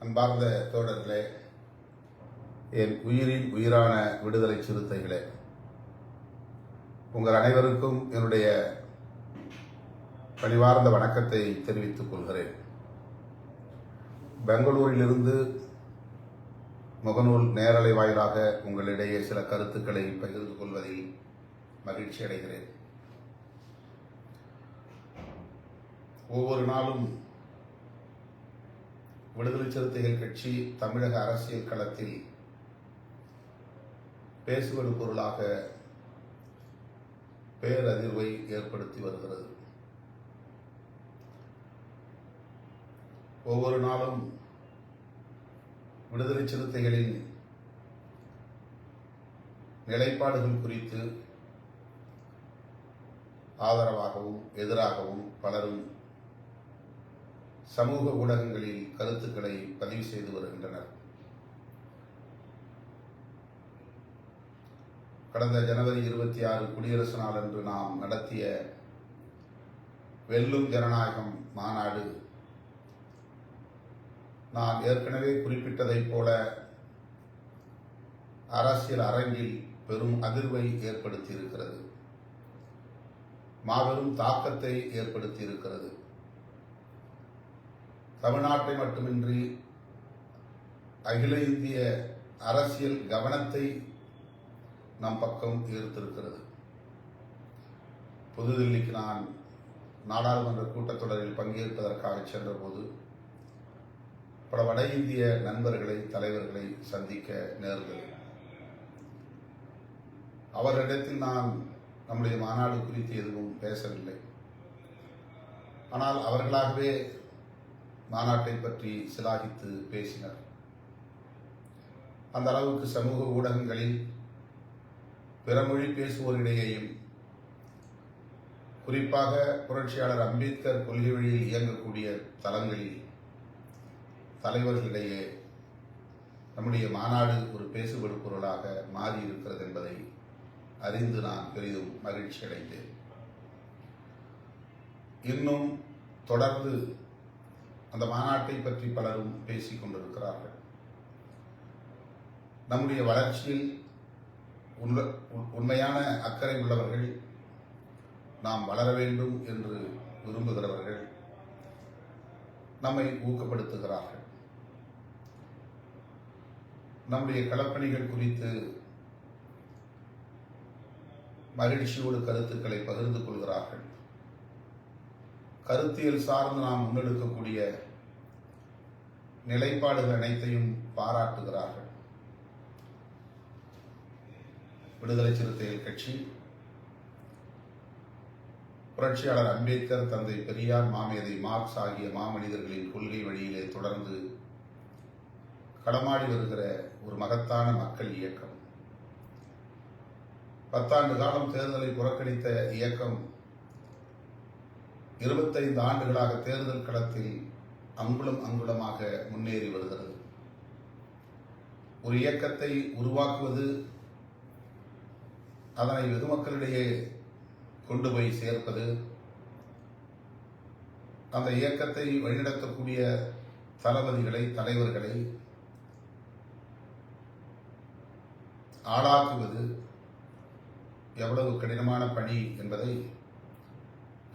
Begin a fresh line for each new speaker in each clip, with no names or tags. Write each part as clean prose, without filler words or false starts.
அன்பார்ந்த தோழர்களே, என் உயிரின் உயிரான விடுதலை சிறுத்தைகளே, உங்கள் அனைவருக்கும் என்னுடைய பணிவார்ந்த வணக்கத்தை தெரிவித்துக் கொள்கிறேன். பெங்களூரிலிருந்து முகநூல் நேரலை வாயிலாக உங்களிடையே சில கருத்துக்களை பகிர்ந்து கொள்வதில் மகிழ்ச்சி அடைகிறேன். ஒவ்வொரு நாளும் விடுதலை சிறுத்தைகள் கட்சி தமிழக அரசியல் களத்தில் பேசுவது பொருளாக பேரதிர்வை ஏற்படுத்தி வருகிறது. ஒவ்வொரு நாளும் விடுதலை சிறுத்தைகளின் நிலைப்பாடுகள் குறித்து ஆதரவாகவும் எதிராகவும் பலரும் சமூக ஊடகங்களில் கருத்துக்களை பதிவு செய்து வருகின்றனர். கடந்த ஜனவரி 26 குடியரசு நாள் அன்று நாம் நடத்திய வெல்லும் ஜனநாயகம் மாநாடு நான் ஏற்கனவே குறிப்பிட்டதைப் போல அரசியல் அரங்கில் பெரும் அதிர்வை ஏற்படுத்தியிருக்கிறது, மாபெரும் தாக்கத்தை ஏற்படுத்தியிருக்கிறது. தமிழ்நாட்டை மட்டுமின்றி அகில இந்திய அரசியல் கவனத்தை நம் பக்கம் ஈர்த்திருக்கிறது. புதுதில்லிக்கு நான் நாடாளுமன்ற கூட்டத்தொடரில் பங்கேற்பதற்காக சென்றபோது பல வட இந்திய நண்பர்களை, தலைவர்களை சந்திக்க நேர்ந்தது. அவர்களிடத்தில் நான் நம்முடைய மாநாடு குறித்து எதுவும் பேசவில்லை. ஆனால் அவர்களாகவே மாநாட்டை பற்றி சிலாகித்து பேசினர். அந்த அளவுக்கு சமூக ஊடகங்களில் பிறமொழி பேசுவோரிடையேயும், குறிப்பாக புரட்சியாளர் அம்பேத்கர் கொள்கை வழியில் இயங்கக்கூடிய தளங்களில் தலைவர்களிடையே நம்முடைய மாநாடு ஒரு பேசுபடு பொருளாக மாறியிருக்கிறது என்பதை அறிந்து நான் பெரிதும் மகிழ்ச்சி அடைந்தேன். இன்னும் தொடர்ந்து அந்த மாநாட்டை பற்றி பலரும் பேசிக் கொண்டிருக்கிறார்கள். நம்முடைய வளர்ச்சியில் உண்மையான அக்கறை உள்ளவர்கள், நாம் வளர வேண்டும் என்று விரும்புகிறவர்கள் நம்மை ஊக்கப்படுத்துகிறார்கள். நம்முடைய களப்பணிகள் குறித்து மகிழ்ச்சியோடு கருத்துக்களை பகிர்ந்து கொள்கிறார்கள். கருத்தியல் சார்ந்து நாம் முன்னெடுக்கக்கூடிய நிலைப்பாடுகள் அனைத்தையும் பாராட்டுகிறார்கள். விடுதலை சிறுத்தைகள் கட்சி புரட்சியாளர் அம்பேத்கர், தந்தை பெரியார், மாமேதை மார்க்ஸ் ஆகிய மாமனிதர்களின் கொள்கை வழியிலே தொடர்ந்து களமாடி வருகிற ஒரு மகத்தான மக்கள் இயக்கம். 10 ஆண்டு காலம் தேர்தலை புறக்கணித்த இயக்கம் 25 ஆண்டுகளாக தேர்தல் களத்தில் அங்குலம் அங்குலமாக முன்னேறி வருகிறது. ஒரு இயக்கத்தை உருவாக்குவது, அதனை வெகுமக்களிடையே கொண்டு போய் சேர்ப்பது, அந்த இயக்கத்தை வழிநடத்தக்கூடிய தளபதிகளை, தலைவர்களை ஆளாக்குவது எவ்வளவு கடினமான பணி என்பதை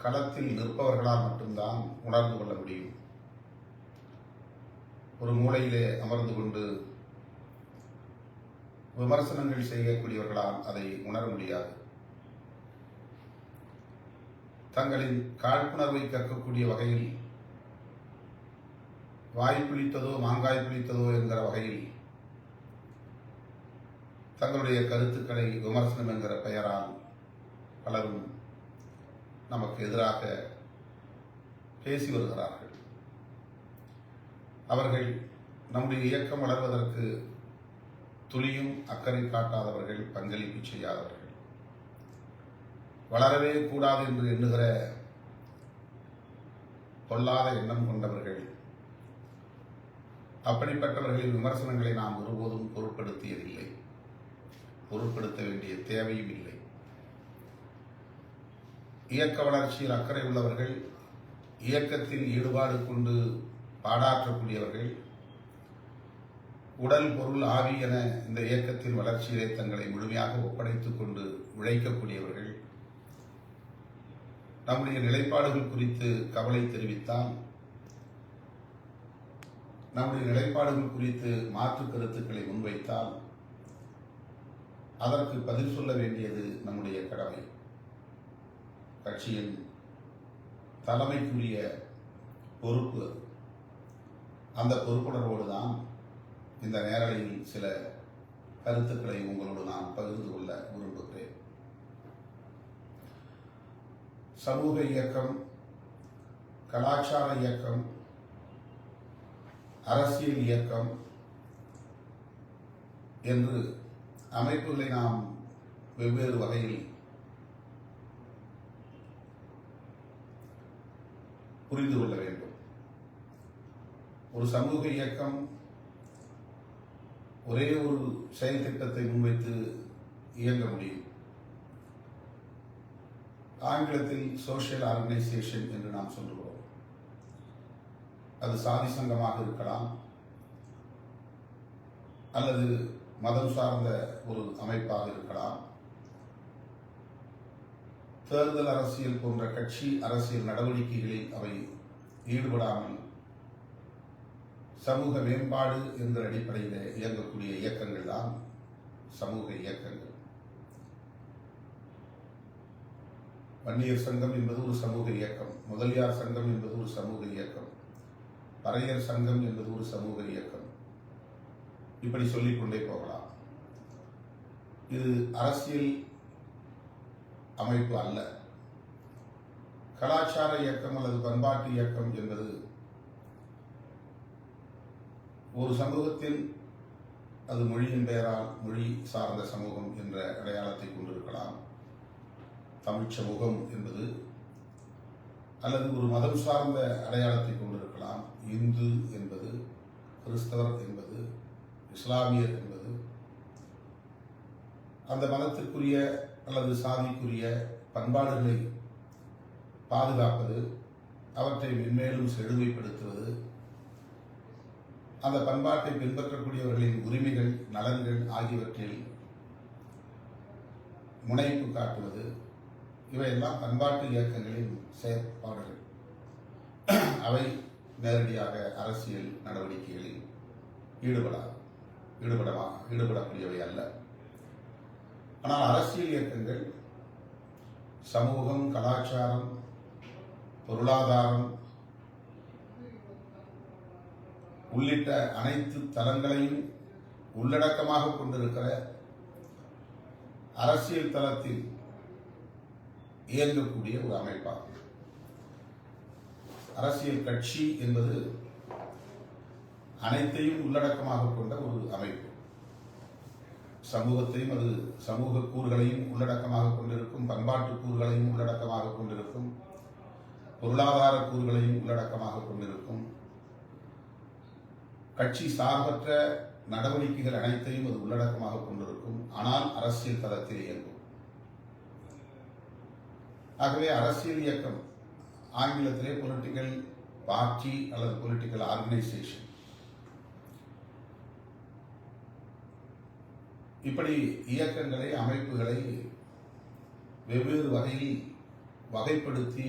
களத்தில் நிற்பவர்களால் மட்டும்தான் உணர்ந்து கொள்ள முடியும். ஒரு மூலையிலே அமர்ந்து கொண்டு விமர்சனங்கள் செய்யக்கூடியவர்களால் அதை உணர முடியாது. தங்களின் காழ்ப்புணர்வை கற்கக்கூடிய வகையில், வாய் புளித்ததோ மாங்காய் புளித்ததோ என்கிற வகையில் தங்களுடைய கருத்துக்களை விமர்சனம் என்கிற பெயரால் பலரும் நமக்கு எதிராக பேசி வருகிறார்கள். அவர்கள் நம்முடைய இயக்கம் வளர்வதற்கு துளியும் அக்கறை காட்டாதவர்கள், பங்களிப்பு செய்யாதவர்கள், வளரவே கூடாது என்று எண்ணுகிற பொல்லாத எண்ணம் கொண்டவர்கள். அப்படிப்பட்டவர்களின் விமர்சனங்களை நாம் ஒருபோதும் பொருட்படுத்தியதில்லை, பொருட்படுத்த வேண்டிய தேவையும் இல்லை. இயக்க வளர்ச்சியில் அக்கறை உள்ளவர்கள், இயக்கத்தில் ஈடுபாடு கொண்டு பாடாற்றக்கூடியவர்கள், உடல், பொருள், ஆவி என இந்த இயக்கத்தின் வளர்ச்சியிலே தங்களை முழுமையாக ஒப்படைத்துக் கொண்டு உழைக்கக்கூடியவர்கள் நம்முடைய நிலைப்பாடுகள் குறித்து கவலை தெரிவித்தால், நம்முடைய நிலைப்பாடுகள் குறித்து மாற்று கருத்துக்களை முன்வைத்தால் அதற்கு பதில் சொல்ல வேண்டியது நம்முடைய கடமை. கட்சியின் தலைமைக்குரிய பொறுப்பு. அந்த பொறுப்புணர்வோடு தான் இந்த நேரலையில் சில கருத்துக்களை உங்களோடு நான் பகிர்ந்து கொள்ள விரும்புகிறேன். சமூக இயக்கம், கலாச்சார இயக்கம், அரசியல் இயக்கம் என்று அமைப்புகளை நாம் வெவ்வேறு வகையில் புரிந்து கொள்ள வேண்டும். ஒரு சமூக இயக்கம் ஒரே ஒரு செயல் திட்டத்தை முன்வைத்து இயங்க முடியும். ஆங்கிலத்தில் சோஷியல் ஆர்கனைசேஷன் என்று நாம் சொல்லுகிறோம். அது சாதி சங்கமாக இருக்கலாம், அல்லது மதம் சார்ந்த ஒரு அமைப்பாக இருக்கலாம். தேர்தல் அரசியல் போன்ற கட்சி அரசியல் நடவடிக்கைகளில் அவை ஈடுபடாமல் சமூக மேம்பாடு என்ற அடிப்படையில் இயங்கக்கூடிய இயக்கங்கள் தான் சமூக இயக்கங்கள். வன்னியர் சங்கம் என்பது ஒரு சமூக இயக்கம், முதலியார் சங்கம் என்பது ஒரு சமூக இயக்கம், பறையர் சங்கம் என்பது ஒரு சமூக இயக்கம். இப்படி சொல்லிக்கொண்டே போகலாம். இது அரசியல் அமைப்பு அல்ல. கலாச்சார இயக்கம் அல்லது பண்பாட்டு இயக்கம் என்பது ஒரு சமூகத்தில் அது மொழியின் பெயரால் மொழி சார்ந்த சமூகம் என்ற அடையாளத்தை கொண்டிருக்கலாம். தமிழ் சமூகம் என்பது, அல்லது ஒரு மதம் சார்ந்த அடையாளத்தை கொண்டிருக்கலாம். இந்து என்பது, கிறிஸ்தவர் என்பது, இஸ்லாமியர் என்பது, அந்த மதத்திற்குரிய அல்லது சாதிக்குரிய பண்பாடுகளை பாதுகாப்பது, அவற்றை மென்மேலும் செழுமைப்படுத்துவது, அந்த பண்பாட்டை பின்பற்றக்கூடியவர்களின் உரிமைகள், நலன்கள் ஆகியவற்றில் முனைப்பு காட்டுவது, இவையெல்லாம் பண்பாட்டு இயக்கங்களின் செயற்பாடுகள். அவை நேரடியாக அரசியல் நடவடிக்கைகளில் ஈடுபடக்கூடியவை அல்ல. ஆனால் அரசியல் இயக்கங்கள் சமூகம், கலாச்சாரம், பொருளாதாரம் உள்ளிட்ட அனைத்து தளங்களையும் உள்ளடக்கமாக கொண்டிருக்கிற அரசியல் தளத்தில் இயங்கக்கூடிய ஒரு அமைப்பாகும். அரசியல் கட்சி என்பது அனைத்தையும் உள்ளடக்கமாக கொண்ட ஒரு அமைப்பு. சமூகத்தையும், அது சமூக கூறுகளையும் உள்ளடக்கமாக கொண்டிருக்கும், பண்பாட்டு கூறுகளையும் உள்ளடக்கமாக கொண்டிருக்கும், பொருளாதார கூறுகளையும் உள்ளடக்கமாக கொண்டிருக்கும். கட்சி சார்பற்ற நடவடிக்கைகள் அனைத்தையும் அது உள்ளடக்கமாக கொண்டிருக்கும். ஆனால் அரசியல் தளத்தில் இயங்கும். ஆகவே அரசியல் இயக்கம், ஆங்கிலத்திலே பொலிட்டிக்கல் பார்ட்டி அல்லது பொலிட்டிக்கல் ஆர்கனைசேஷன், இப்படி இயக்கங்களை, அமைப்புகளை வெவ்வேறு வகையில் வகைப்படுத்தி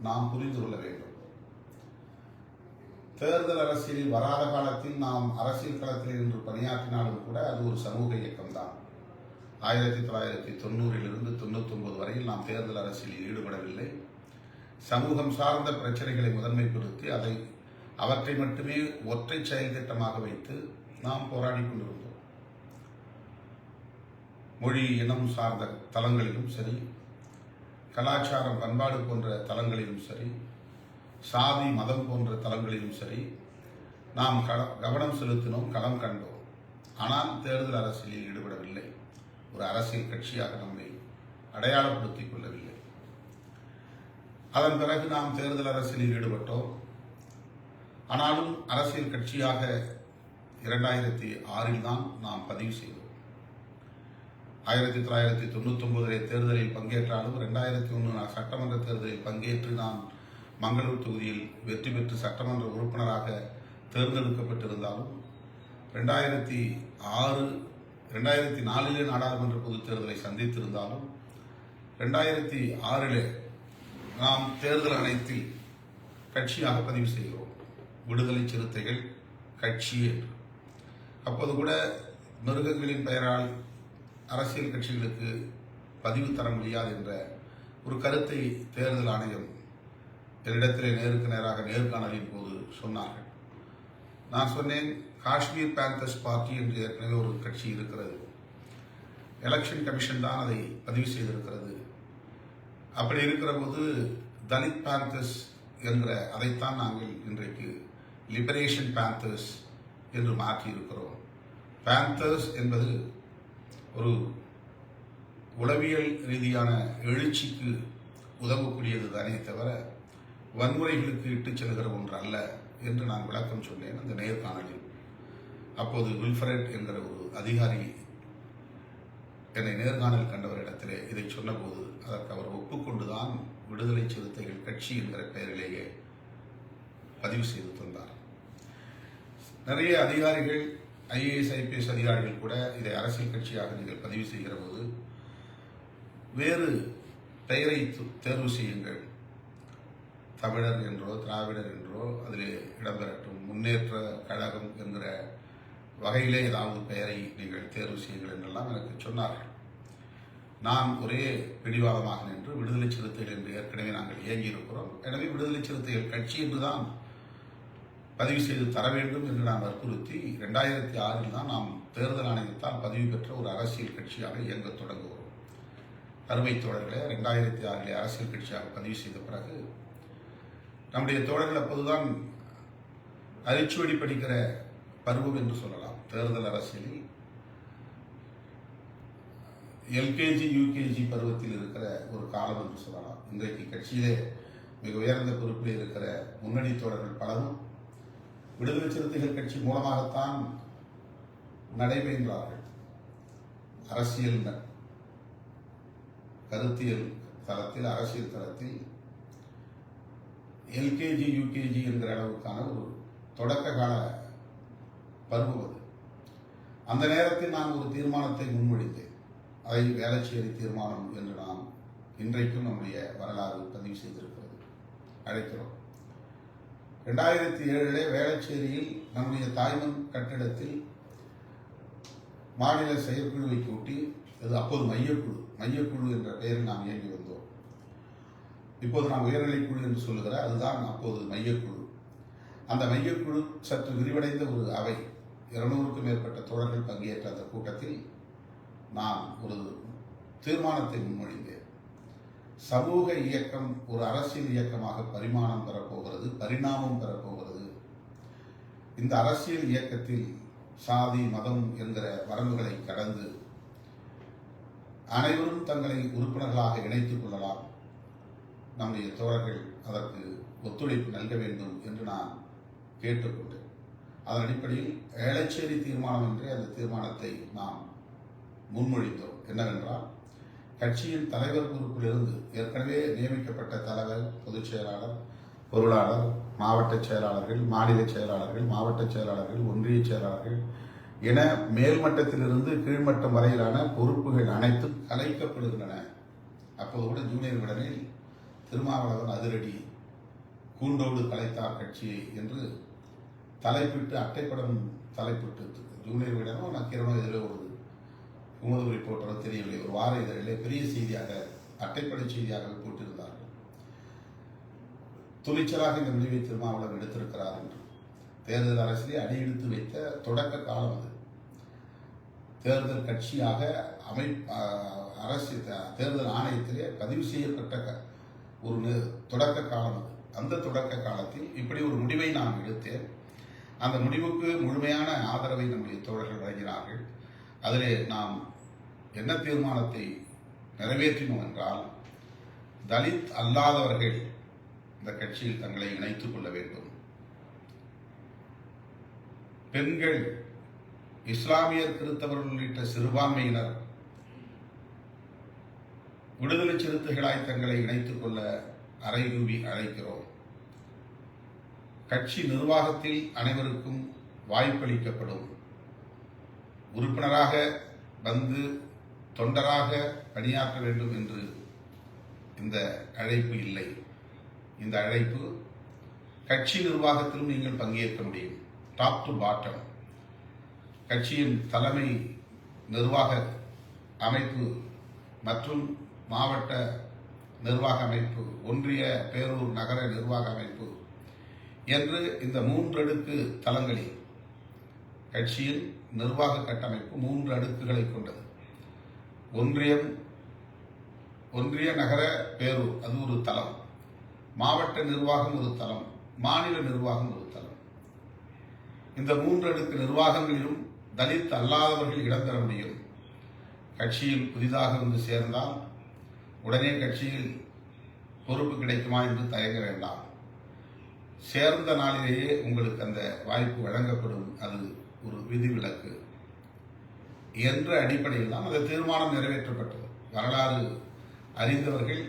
நாம் புரிந்து கொள்ள வேண்டும். தேர்தல் அரசியலில் வராத காலத்தில் நாம் அரசியல் களத்தில் இன்று பணியாற்றினாலும் கூட அது ஒரு சமூக இயக்கம்தான். 1990 99 வரையில் நாம் தேர்தல் அரசியலில் ஈடுபடவில்லை. சமூகம் சார்ந்த பிரச்சனைகளை முதன்மைப்படுத்தி அவற்றை மட்டுமே ஒற்றை செயல் திட்டமாக வைத்து நாம் போராடி கொண்டிருந்தோம். மொழி, இனம் சார்ந்த தளங்களிலும் சரி, கலாச்சாரம், பண்பாடு போன்ற தளங்களிலும் சரி, சாதி, மதம் போன்ற தளங்களிலும் சரி, நாம் கவனம் செலுத்தினோம், களம் கண்டோம். ஆனால் தேர்தல் அரசியலில் ஈடுபடவில்லை. ஒரு அரசியல் கட்சியாக நம்மை அடையாளப்படுத்திக் கொள்ளவில்லை. அதன் பிறகு நாம் தேர்தல் அரசியலில் ஈடுபட்டோம். ஆனாலும் அரசியல் கட்சியாக 2006 தான் நாம் பதிவு செய்தோம். 1999 தேர்தலில் பங்கேற்றாலும் 2001 சட்டமன்ற தேர்தலில் பங்கேற்று நாம் மங்களூர் தொகுதியில் வெற்றி பெற்று சட்டமன்ற உறுப்பினராக தேர்ந்தெடுக்கப்பட்டிருந்தாலும் 2006 2004 நாடாளுமன்ற பொதுத் தேர்தலை சந்தித்திருந்தாலும் 2006 நாம் தேர்தல் ஆணையத்தில் கட்சியாக பதிவு செய்கிறோம், விடுதலை சிறுத்தைகள் கட்சி என்று. அப்போது கூட மிருகங்களின் பெயரால் அரசியல் கட்சிகளுக்கு பதிவு தர முடியாது என்ற ஒரு கருத்தை தேர்தல் ஆணையம் என்னிடத்திலே நேருக்கு நேராக நேர்காணலின் போது சொன்னார்கள். நான் சொன்னேன், காஷ்மீர் பேந்தர்ஸ் பார்ட்டி என்று ஏற்கனவே ஒரு கட்சி இருக்கிறது, எலெக்ஷன் கமிஷன் தான் அதை பதிவு செய்திருக்கிறது. அப்படி இருக்கிற போது தலித் பேந்தர்ஸ் என்ற அதைத்தான் நாங்கள் இன்றைக்கு லிபரேஷன் பேந்தர்ஸ் என்று மாற்றி இருக்கிறோம். பேந்தர்ஸ் என்பது ஒரு உளவியல் ரீதியான எழுச்சிக்கு உதவக்கூடியது தானே தவிர வன்முறைகளுக்கு இட்டுச் செல்கிற ஒன்று அல்ல என்று நான் விளக்கம் சொன்னேன் அந்த நேர்காணலில். அப்போது வில்ஃபரட் என்கிற ஒரு அதிகாரி என்னை நேர்காணல் கண்டவரிடத்திலே இதை சொன்னபோது அதற்கு அவர் ஒப்புக்கொண்டுதான் விடுதலை சிறுத்தைகள் கட்சி என்கிற பெயரிலேயே பதிவு செய்து தந்தார். நிறைய அதிகாரிகள், IAS IPS அதிகாரிகள் கூட இதை அரசியல் கட்சியாக நீங்கள் பதிவு செய்கிற போது வேறு பெயரை தேர்வு செய்யுங்கள், தமிழர் என்றோ திராவிடர் என்றோ அதிலே இடம்பெறட்டும், முன்னேற்ற கழகம் என்கிற வகையிலே ஏதாவது பெயரை நீங்கள் தேர்வு செய்யுங்கள் என்றெல்லாம் எனக்கு சொன்னார்கள். நான் ஒரே பிடிவாதமாக நின்று விடுதலை சிறுத்தைகள் என்று ஏற்கனவே நாங்கள் இயங்கியிருக்கிறோம், எனவே விடுதலை சிறுத்தைகள் கட்சி என்றுதான் பதிவு செய்து தர வேண்டும் என்று நான் வற்புறுத்தி 2006 தான் நாம் தேர்தல் ஆணையத்தால் பதிவு பெற்ற ஒரு அரசியல் கட்சியாக இயங்க தொடங்குகிறோம். அருமை தோழர்களே, 2006 அரசியல் கட்சியாக பதிவு செய்த பிறகு நம்முடைய தோழர்கள் அப்போதுதான் அரிச்சுவடி படிக்கிற பருவம் என்று சொல்லலாம். தேர்தல் அரசியலில் LKG UKG பருவத்தில் இருக்கிற ஒரு காலம் என்று சொல்லலாம். இன்றைக்கு கட்சியிலே மிக உயர்ந்த பொறுப்பில் இருக்கிற முன்னணி தோழர்கள் பலரும் விடுதலை சிறுத்தைகள் கட்சி மூலமாகத்தான் நடைபெறுகிறார்கள். அரசியல் கருத்தியல் தளத்தில், அரசியல் தளத்தில் LKG UKG என்கிற அளவுக்கான ஒரு தொடக்க கால பருவம் அது. அந்த நேரத்தில் நான் ஒரு தீர்மானத்தை முன்மொழிந்தேன். அதை வேளச்சேரி தீர்மானம் என்று நாம் இன்றைக்கும் நம்முடைய வரலாறு பதிவு செய்திருக்கிறது, அழைக்கிறோம். 2007 வேளச்சேரியில் நம்முடைய தாய்மண் கட்டிடத்தில் மாநில செயற்குழுவை கூட்டி, அது அப்போது மையக்குழு என்ற பெயரில் நாம் இயங்கி வந்தோம். இப்போது நாம் உயர்நிலைக்குழு என்று சொல்லுகிற அதுதான் அப்போது மையக்குழு. அந்த மையக்குழு சற்று விரிவடைந்த ஒரு அவை, 200க்கும் மேற்பட்ட தோழர்கள் பங்கேற்ற அந்த கூட்டத்தில் நான் ஒரு தீர்மானத்தை முன்மொழிந்தேன். சமூக இயக்கம் ஒரு அரசியல் இயக்கமாக பரிணாமம் பெறப்போகிறது. இந்த அரசியல் இயக்கத்தில் சாதி மதம் என்கிற வரம்புகளை கடந்து அனைவரும் தங்களை உறுப்பினர்களாக இணைத்துக் கொள்ளலாம். நம்முடைய தோழர்கள் அதற்கு ஒத்துழைப்பு நல்க வேண்டும் என்று நான் கேட்டுக்கொண்டேன். அதன் அடிப்படையில் வேளச்சேரி தீர்மானம் என்றே அந்த தீர்மானத்தை நாம் முன்மொழிந்தோம். என்னவென்றால், கட்சியின் தலைவர் பொறுப்பிலிருந்து ஏற்கனவே நியமிக்கப்பட்ட தலைவர், பொதுச் செயலாளர், பொருளாளர், மாவட்ட செயலாளர்கள், மாநில செயலாளர்கள், மாவட்ட செயலாளர்கள், ஒன்றிய செயலாளர்கள் என மேல்மட்டத்திலிருந்து கீழ்மட்டம் வரையிலான பொறுப்புகள் அனைத்தும் கலைக்கப்படுகின்றன. அப்போது கூட ஜூனியர் விடனில் திருமாவளவன் அதிரடி கூண்டோடு கலைத்தார் கட்சியை என்று தலைப்பிட்டு, அட்டைப்படம் தலைப்பிட்டு, ஜூனியர் விடனும் நக்கீரனோ இதில் ஒரு உமது ரிப்போர்ட்டரோ தெரியவில்லை, ஒரு வார இதழிலே பெரிய செய்தியாக, அட்டைப்படை செய்தியாக போட்டிருந்தார்கள். துணிச்சலாக இந்த முடிவை திருமாவளவன் எடுத்திருக்கிறார் என்று தேர்தல் அரசிலே அடியெடுத்து வைத்த தொடக்க காலம் அது. தேர்தல் கட்சியாக தேர்தல் ஆணையத்திலே பதிவு செய்யப்பட்ட ஒரு தொடக்க காலம் அது. அந்த தொடக்க காலத்தில் இப்படி ஒரு முடிவை நான் எடுத்தேன். அந்த முடிவுக்கு முழுமையான ஆதரவை நம்முடைய தோழர்கள் வழங்கினார்கள். அதிலே நாம் என்ன தீர்மானத்தை நிறைவேற்றினோம் என்றால், தலித் அல்லாதவர்கள் இந்த கட்சியில் தங்களை இணைத்துக் கொள்ள வேண்டும், பெண்கள், இஸ்லாமியர், கிறிஸ்தவர்கள் உள்ளிட்ட சிறுபான்மையினர் விடுதலை சிறுத்தைகளாய் தங்களை இணைத்துக் கொள்ள அறைகூவி அழைக்கிறோம். கட்சி நிர்வாகத்தில் அனைவருக்கும் வாய்ப்பளிக்கப்படும். உறுப்பினராக வந்து தொண்டராக பணியாற்ற வேண்டும் என்று இந்த அழைப்பு இல்லை. இந்த அழைப்பு கட்சி நிர்வாகத்திலும் நீங்கள் பங்கேற்க முடியும். டாப் டு பாட்டம் கட்சியின் தலைமை நிர்வாக அமைப்பு மற்றும் மாவட்ட நிர்வாக அமைப்பு, ஒன்றிய பேரூர் நகர நிர்வாக அமைப்பு என்று இந்த 3 அடுக்கு தளங்களில் கட்சியின் நிர்வாக கட்டமைப்பு 3 அடுக்குகளை கொண்டது. ஒன்றிய நகர பேரூர் அது ஒரு தளம், மாவட்ட நிர்வாகம் ஒரு தளம், மாநில நிர்வாகம் ஒரு தளம். இந்த 3 அடுக்கு நிர்வாகங்களிலும் தலித் அல்லாதவர்கள் இடம் பெற முடியும். கட்சியில் புதிதாக வந்து சேர்ந்தால் உடனே கட்சியில் பொறுப்பு கிடைக்குமா என்று தயங்க வேண்டாம். சேர்ந்த நாளிலேயே உங்களுக்கு அந்த வாய்ப்பு வழங்கப்படும். அது ஒரு விதிவிலக்கு என்ற அடிப்படையில் தான் அந்த தீர்மானம் நிறைவேற்றப்பட்டது. வரலாறு அறிந்தவர்கள்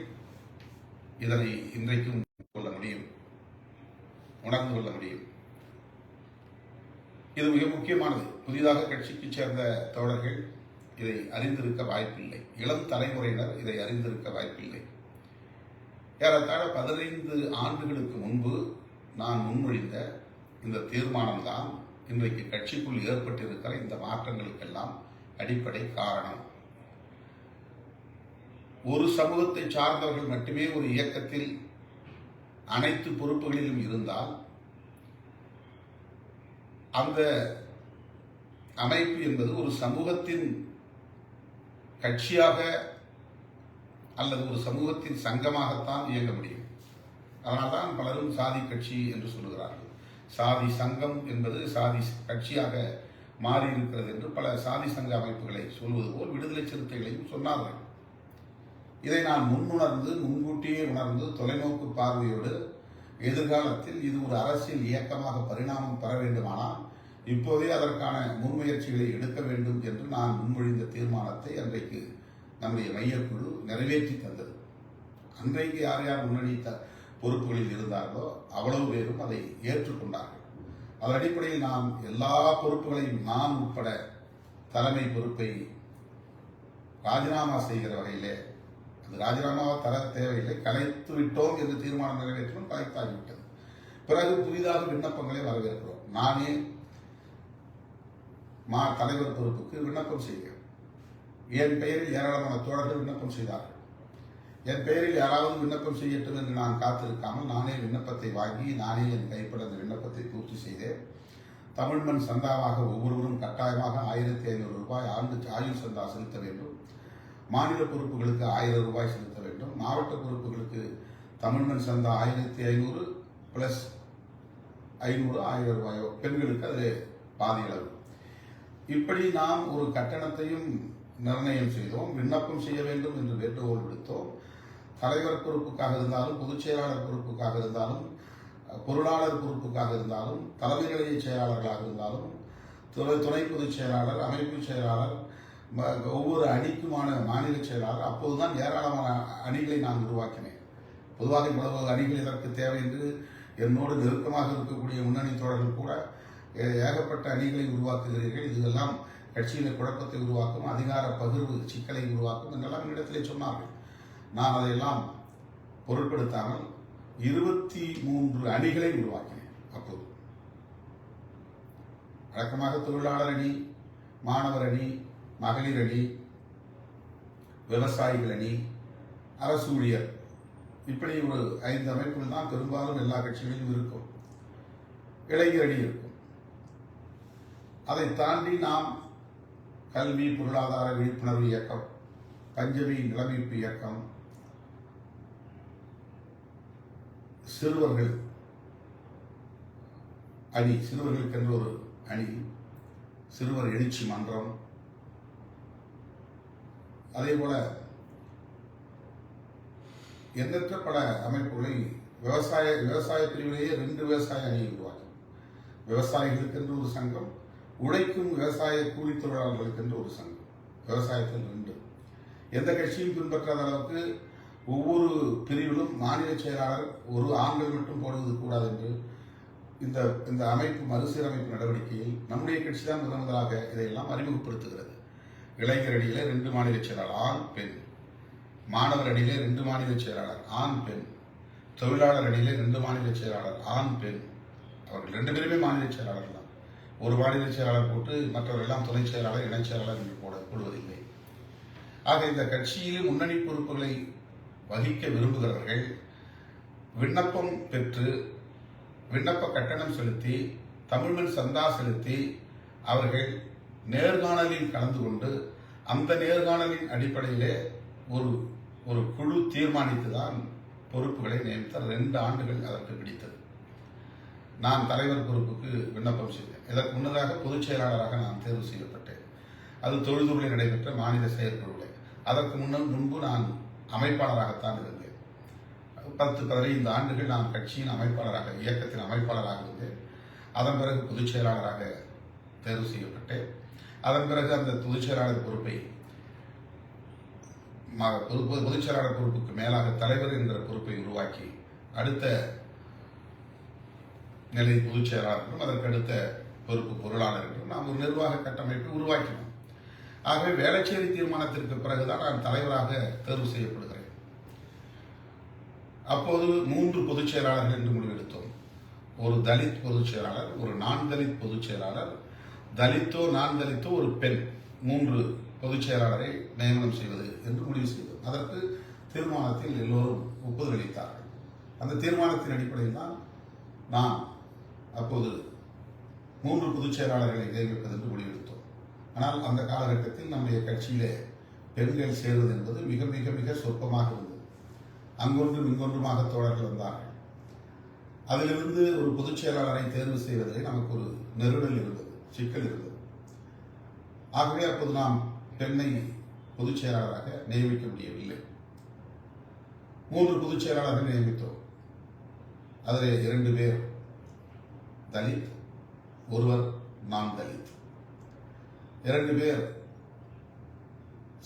இதனை இன்றைக்கும் கொள்ள முடியும், உணர்ந்து கொள்ள முடியும். இது மிக முக்கியமானது. புதிதாக கட்சிக்கு சேர்ந்த தோழர்கள் இதை அறிந்திருக்க வாய்ப்பில்லை. இளம் தலைமுறையினர் இதை அறிந்திருக்க வாய்ப்பில்லை. ஏறத்தாழ 15 ஆண்டுகளுக்கு முன்பு நான் முன்மொழிந்த இந்த தீர்மானம் தான் இன்றைக்கு கட்சிக்குள் ஏற்பட்டிருக்கிற இந்த மாற்றங்களுக்கெல்லாம் அடிப்படை காரணம். ஒரு சமூகத்தை சார்ந்தவர்கள் மட்டுமே ஒரு இயக்கத்தில் அனைத்து பொறுப்புகளிலும் இருந்தால் அந்த அமைப்பு என்பது ஒரு சமூகத்தின் கட்சியாக அல்லது ஒரு சமூகத்தின் சங்கமாகத்தான் இயங்க முடியும். அதனால்தான் பலரும் சாதி கட்சி என்று சொல்லுகிறார்கள். சாதி சங்கம் என்பது சாதி கட்சியாக மாறி இருக்கிறது என்று பல சாதி சங்க அமைப்புகளை சொல்வது போல் விடுதலை சிறுத்தைகளையும் சொன்னார்கள். இதை நான் முன்கூட்டியே உணர்ந்து தொலைநோக்கு பார்வையோடு எதிர்காலத்தில் இது ஒரு அரசியல் இயக்கமாக பரிணாமம் பெற வேண்டுமானால் இப்போதே அதற்கான முன்முயற்சிகளை எடுக்க வேண்டும் என்று நான் முன்மொழிந்த தீர்மானத்தை அன்றைக்கு நம்முடைய மையக்குழு நிறைவேற்றி தந்தது. அன்றைக்கு யார் யார் முன்னணி பொறுப்புகளில் இருந்தார்களோ அவ்வளவு பேரும் அதை ஏற்றுக்கொண்டார்கள். அதன் அடிப்படையில் நான் எல்லா பொறுப்புகளையும் நான் உட்பட தலைமை பொறுப்பை ராஜினாமா செய்கிற வகையிலே, அது ராஜினாமாவை தர தேவையில்லை, கலைத்து விட்டோம் என்று தீர்மானம் நிறைவேற்றணும், கலைத்தாகிவிட்டது. பிறகு புதிதாக விண்ணப்பங்களை வரவேற்கிறோம். நானே தலைவர் பொறுப்புக்கு விண்ணப்பம் செய்கிறேன். என் பெயரில் ஏராளமான தோழர்கள் விண்ணப்பம் செய்தார்கள். என் பெயரில் யாராவது விண்ணப்பம் செய்யட்டும் என்று நான் காத்திருக்காமல் நானே விண்ணப்பத்தை வாங்கி நானே என் கைப்பட அந்த விண்ணப்பத்தை பூர்த்தி செய்தேன். தமிழ்மண் சந்தாவாக ஒவ்வொருவரும் கட்டாயமாக 1500 ரூபாய் ஆயுள் சந்தா செலுத்த வேண்டும். மாநில பொறுப்புகளுக்கு 1000 ரூபாய் செலுத்த வேண்டும். மாவட்ட பொறுப்புகளுக்கு தமிழ்மண் சந்தா 1500 பிளஸ் 500 1000 ரூபாயோ, பெண்களுக்கு அது பாதி அளவு. இப்படி நாம் ஒரு கட்டணத்தையும் நிர்ணயம் செய்தோம். விண்ணப்பம் செய்ய வேண்டும் என்று வேண்டுகோள் விடுத்தோம். தலைவர் பொறுப்புக்காக இருந்தாலும், பொதுச் செயலாளர் பொறுப்புக்காக இருந்தாலும், பொருளாளர் பொறுப்புக்காக இருந்தாலும், தலைமை நிலைய செயலாளர்களாக இருந்தாலும், துணை பொதுச் செயலாளர், அமைப்பு செயலாளர், ஒவ்வொரு அணிக்குமான மாநில செயலாளர், அப்போதுதான் ஏராளமான அணிகளை நான் உருவாக்கினேன். பொதுவாக இவ்வளவு அணிகள் இதற்கு தேவை என்று என்னோடு நெருக்கமாக இருக்கக்கூடிய முன்னணி தோழர்கள் கூட ஏகப்பட்ட அணிகளை உருவாக்குகிறீர்கள், இதெல்லாம் கட்சியில குழப்பத்தை உருவாக்கும், அதிகார பகிர்வு சிக்கலை உருவாக்கும் என்றெல்லாம் என்னிடத்திலே சொன்னார்கள். நான் அதையெல்லாம் பொருட்படுத்தாமல் 23 அணிகளை உருவாக்கினேன். அப்போது வழக்கமாக தொழிலாளர் அணி, மாணவர் அணி, மகளிர் அணி, விவசாயிகள் அணி, அரசு ஊழியர், இப்படி ஒரு 5 அமைப்புகள் தான் பெரும்பாலும் எல்லா கட்சிகளிலும் இருக்கும். இளைஞர் அணி இருக்கும். அதை தாண்டி நாம் கல்வி பொருளாதார விழிப்புணர்வு இயக்கம், பஞ்சமி நிலமீட்பு இயக்கம், சிறுவர்கள் அணி, சிறுவர்களுக்கென்று ஒரு அணி, சிறுவர் எழுச்சி மன்றம், அதே போல எண்ணற்ற பல அமைப்புகளை விவசாய பிரிவிலேயே 2 விவசாய அணியை உருவாக்கி, விவசாயிகளுக்கென்று ஒரு சங்கம், உழைக்கும் விவசாய கூலி தொழிலாளர்களுக்கென்று ஒரு சங்கம், விவசாயத்தில் 2. எந்த கட்சியும் பின்பற்றாத அளவுக்கு ஒவ்வொரு பிரிவிலும் மாநில செயலாளர் ஒரு ஆண்கள் மட்டும் போடுவது கூடாது என்று இந்த இந்த அமைப்பு மறுசீரமைப்பு நடவடிக்கையில் நம்முடைய கட்சி தான் முதலாக இதையெல்லாம் அறிமுகப்படுத்துகிறது. இளைஞர் அணியிலே 2 மாநில செயலாளர் ஆண் பெண், மாணவர் அணியிலே 2 மாநில செயலாளர் ஆண் பெண், தொழிலாளர் அணியிலே 2 மாநில செயலாளர் ஆண் பெண். அவர்கள் 2 பேருமே மாநில செயலாளர் தான். ஒரு மாநில செயலாளர் போட்டு மற்றவர்களெல்லாம் துணை செயலாளர் இணைச் செயலாளர் என்று போடுவதில்லை. ஆக இந்த கட்சியில் முன்னணி பொறுப்புகளை வகிக்க விரும்புகிறவர்கள் விண்ணப்பம் பெற்று விண்ணப்ப கட்டணம் செலுத்தி தமிழ்மண் சந்தா செலுத்தி அவர்கள் நேர்காணலில் கலந்து கொண்டு அந்த நேர்காணலின் அடிப்படையிலே ஒரு குழு தீர்மானித்துதான் பொறுப்புகளை நியமித்த 2 ஆண்டுகள் அதற்கு பிடித்தது. நான் தலைவர் பொறுப்புக்கு விண்ணப்பம் செய்தேன். இதற்கு முன்னதாக பொதுச் செயலாளராக நான் தேர்வு செய்யப்பட்டேன். அது தொழுதூரில் நடைபெற்ற மாநில செயற்குழுவில். அதற்கு முன்பு நான் அமைப்பாளராகத்தான் இருந்தேன். 10-15 ஆண்டுகள் நான் கட்சியின் அமைப்பாளராக, இயக்கத்தின் அமைப்பாளராக இருந்தேன். அதன் பிறகு பொதுச் செயலாளராக தேர்வு செய்யப்பட்டேன். அதன் பிறகு அந்த பொதுச் செயலாளர் பொறுப்பை பொதுச் செயலாளர் பொறுப்புக்கு மேலாக தலைவர் என்கிற பொறுப்பை உருவாக்கி அடுத்த நிலை பொதுச் செயலாளர் என்றும் அதற்கு அடுத்த பொறுப்பு பொருளாளர் என்றும் நாம் ஒரு நிர்வாக கட்டமைப்பை உருவாக்கினோம். ஆகவே வேளச்சேரி தீர்மானத்திற்கு பிறகுதான் நான் தலைவராக தேர்வு செய்யப்படுகிறேன். அப்போது 3 பொதுச் செயலாளர்கள் என்று முடிவெடுத்தோம். ஒரு தலித் பொதுச் செயலாளர், ஒரு நான் தலித் பொதுச் செயலாளர், தலித்தோ நான் தலித்தோ ஒரு பெண், 3 பொதுச் செயலாளரை நியமனம் செய்வது என்று முடிவு செய்தோம். அதற்கு தீர்மானத்தில் எல்லோரும் ஒப்புதல் அளித்தார்கள். அந்த தீர்மானத்தின் அடிப்படையில் தான் நான் அப்போது 3 பொதுச் செயலாளர்களை நியமிப்பது என்று முடிவெடுத்தோம். ஆனால் அந்த காலகட்டத்தில் நம்முடைய கட்சியிலே பெண்கள் சேருவது என்பது மிக மிக மிக சொற்பமாக இருந்தது. அங்கொன்றும் இங்கொன்றுமாக தோழர்கள் வந்தார்கள். அதிலிருந்து ஒரு பொதுச் செயலாளரை தேர்வு செய்வதில் நமக்கு ஒரு நெருடல் இருந்தது, சிக்கல் இருந்தது. ஆகவே அப்போது நாம் பெண்ணை பொதுச் செயலாளராக நியமிக்க முடியவில்லை. 3 பொதுச் செயலாளர்கள் நியமித்தோம். அதில் 2 பேர் தலித், ஒருவர் நான் தலித். 2 பேர்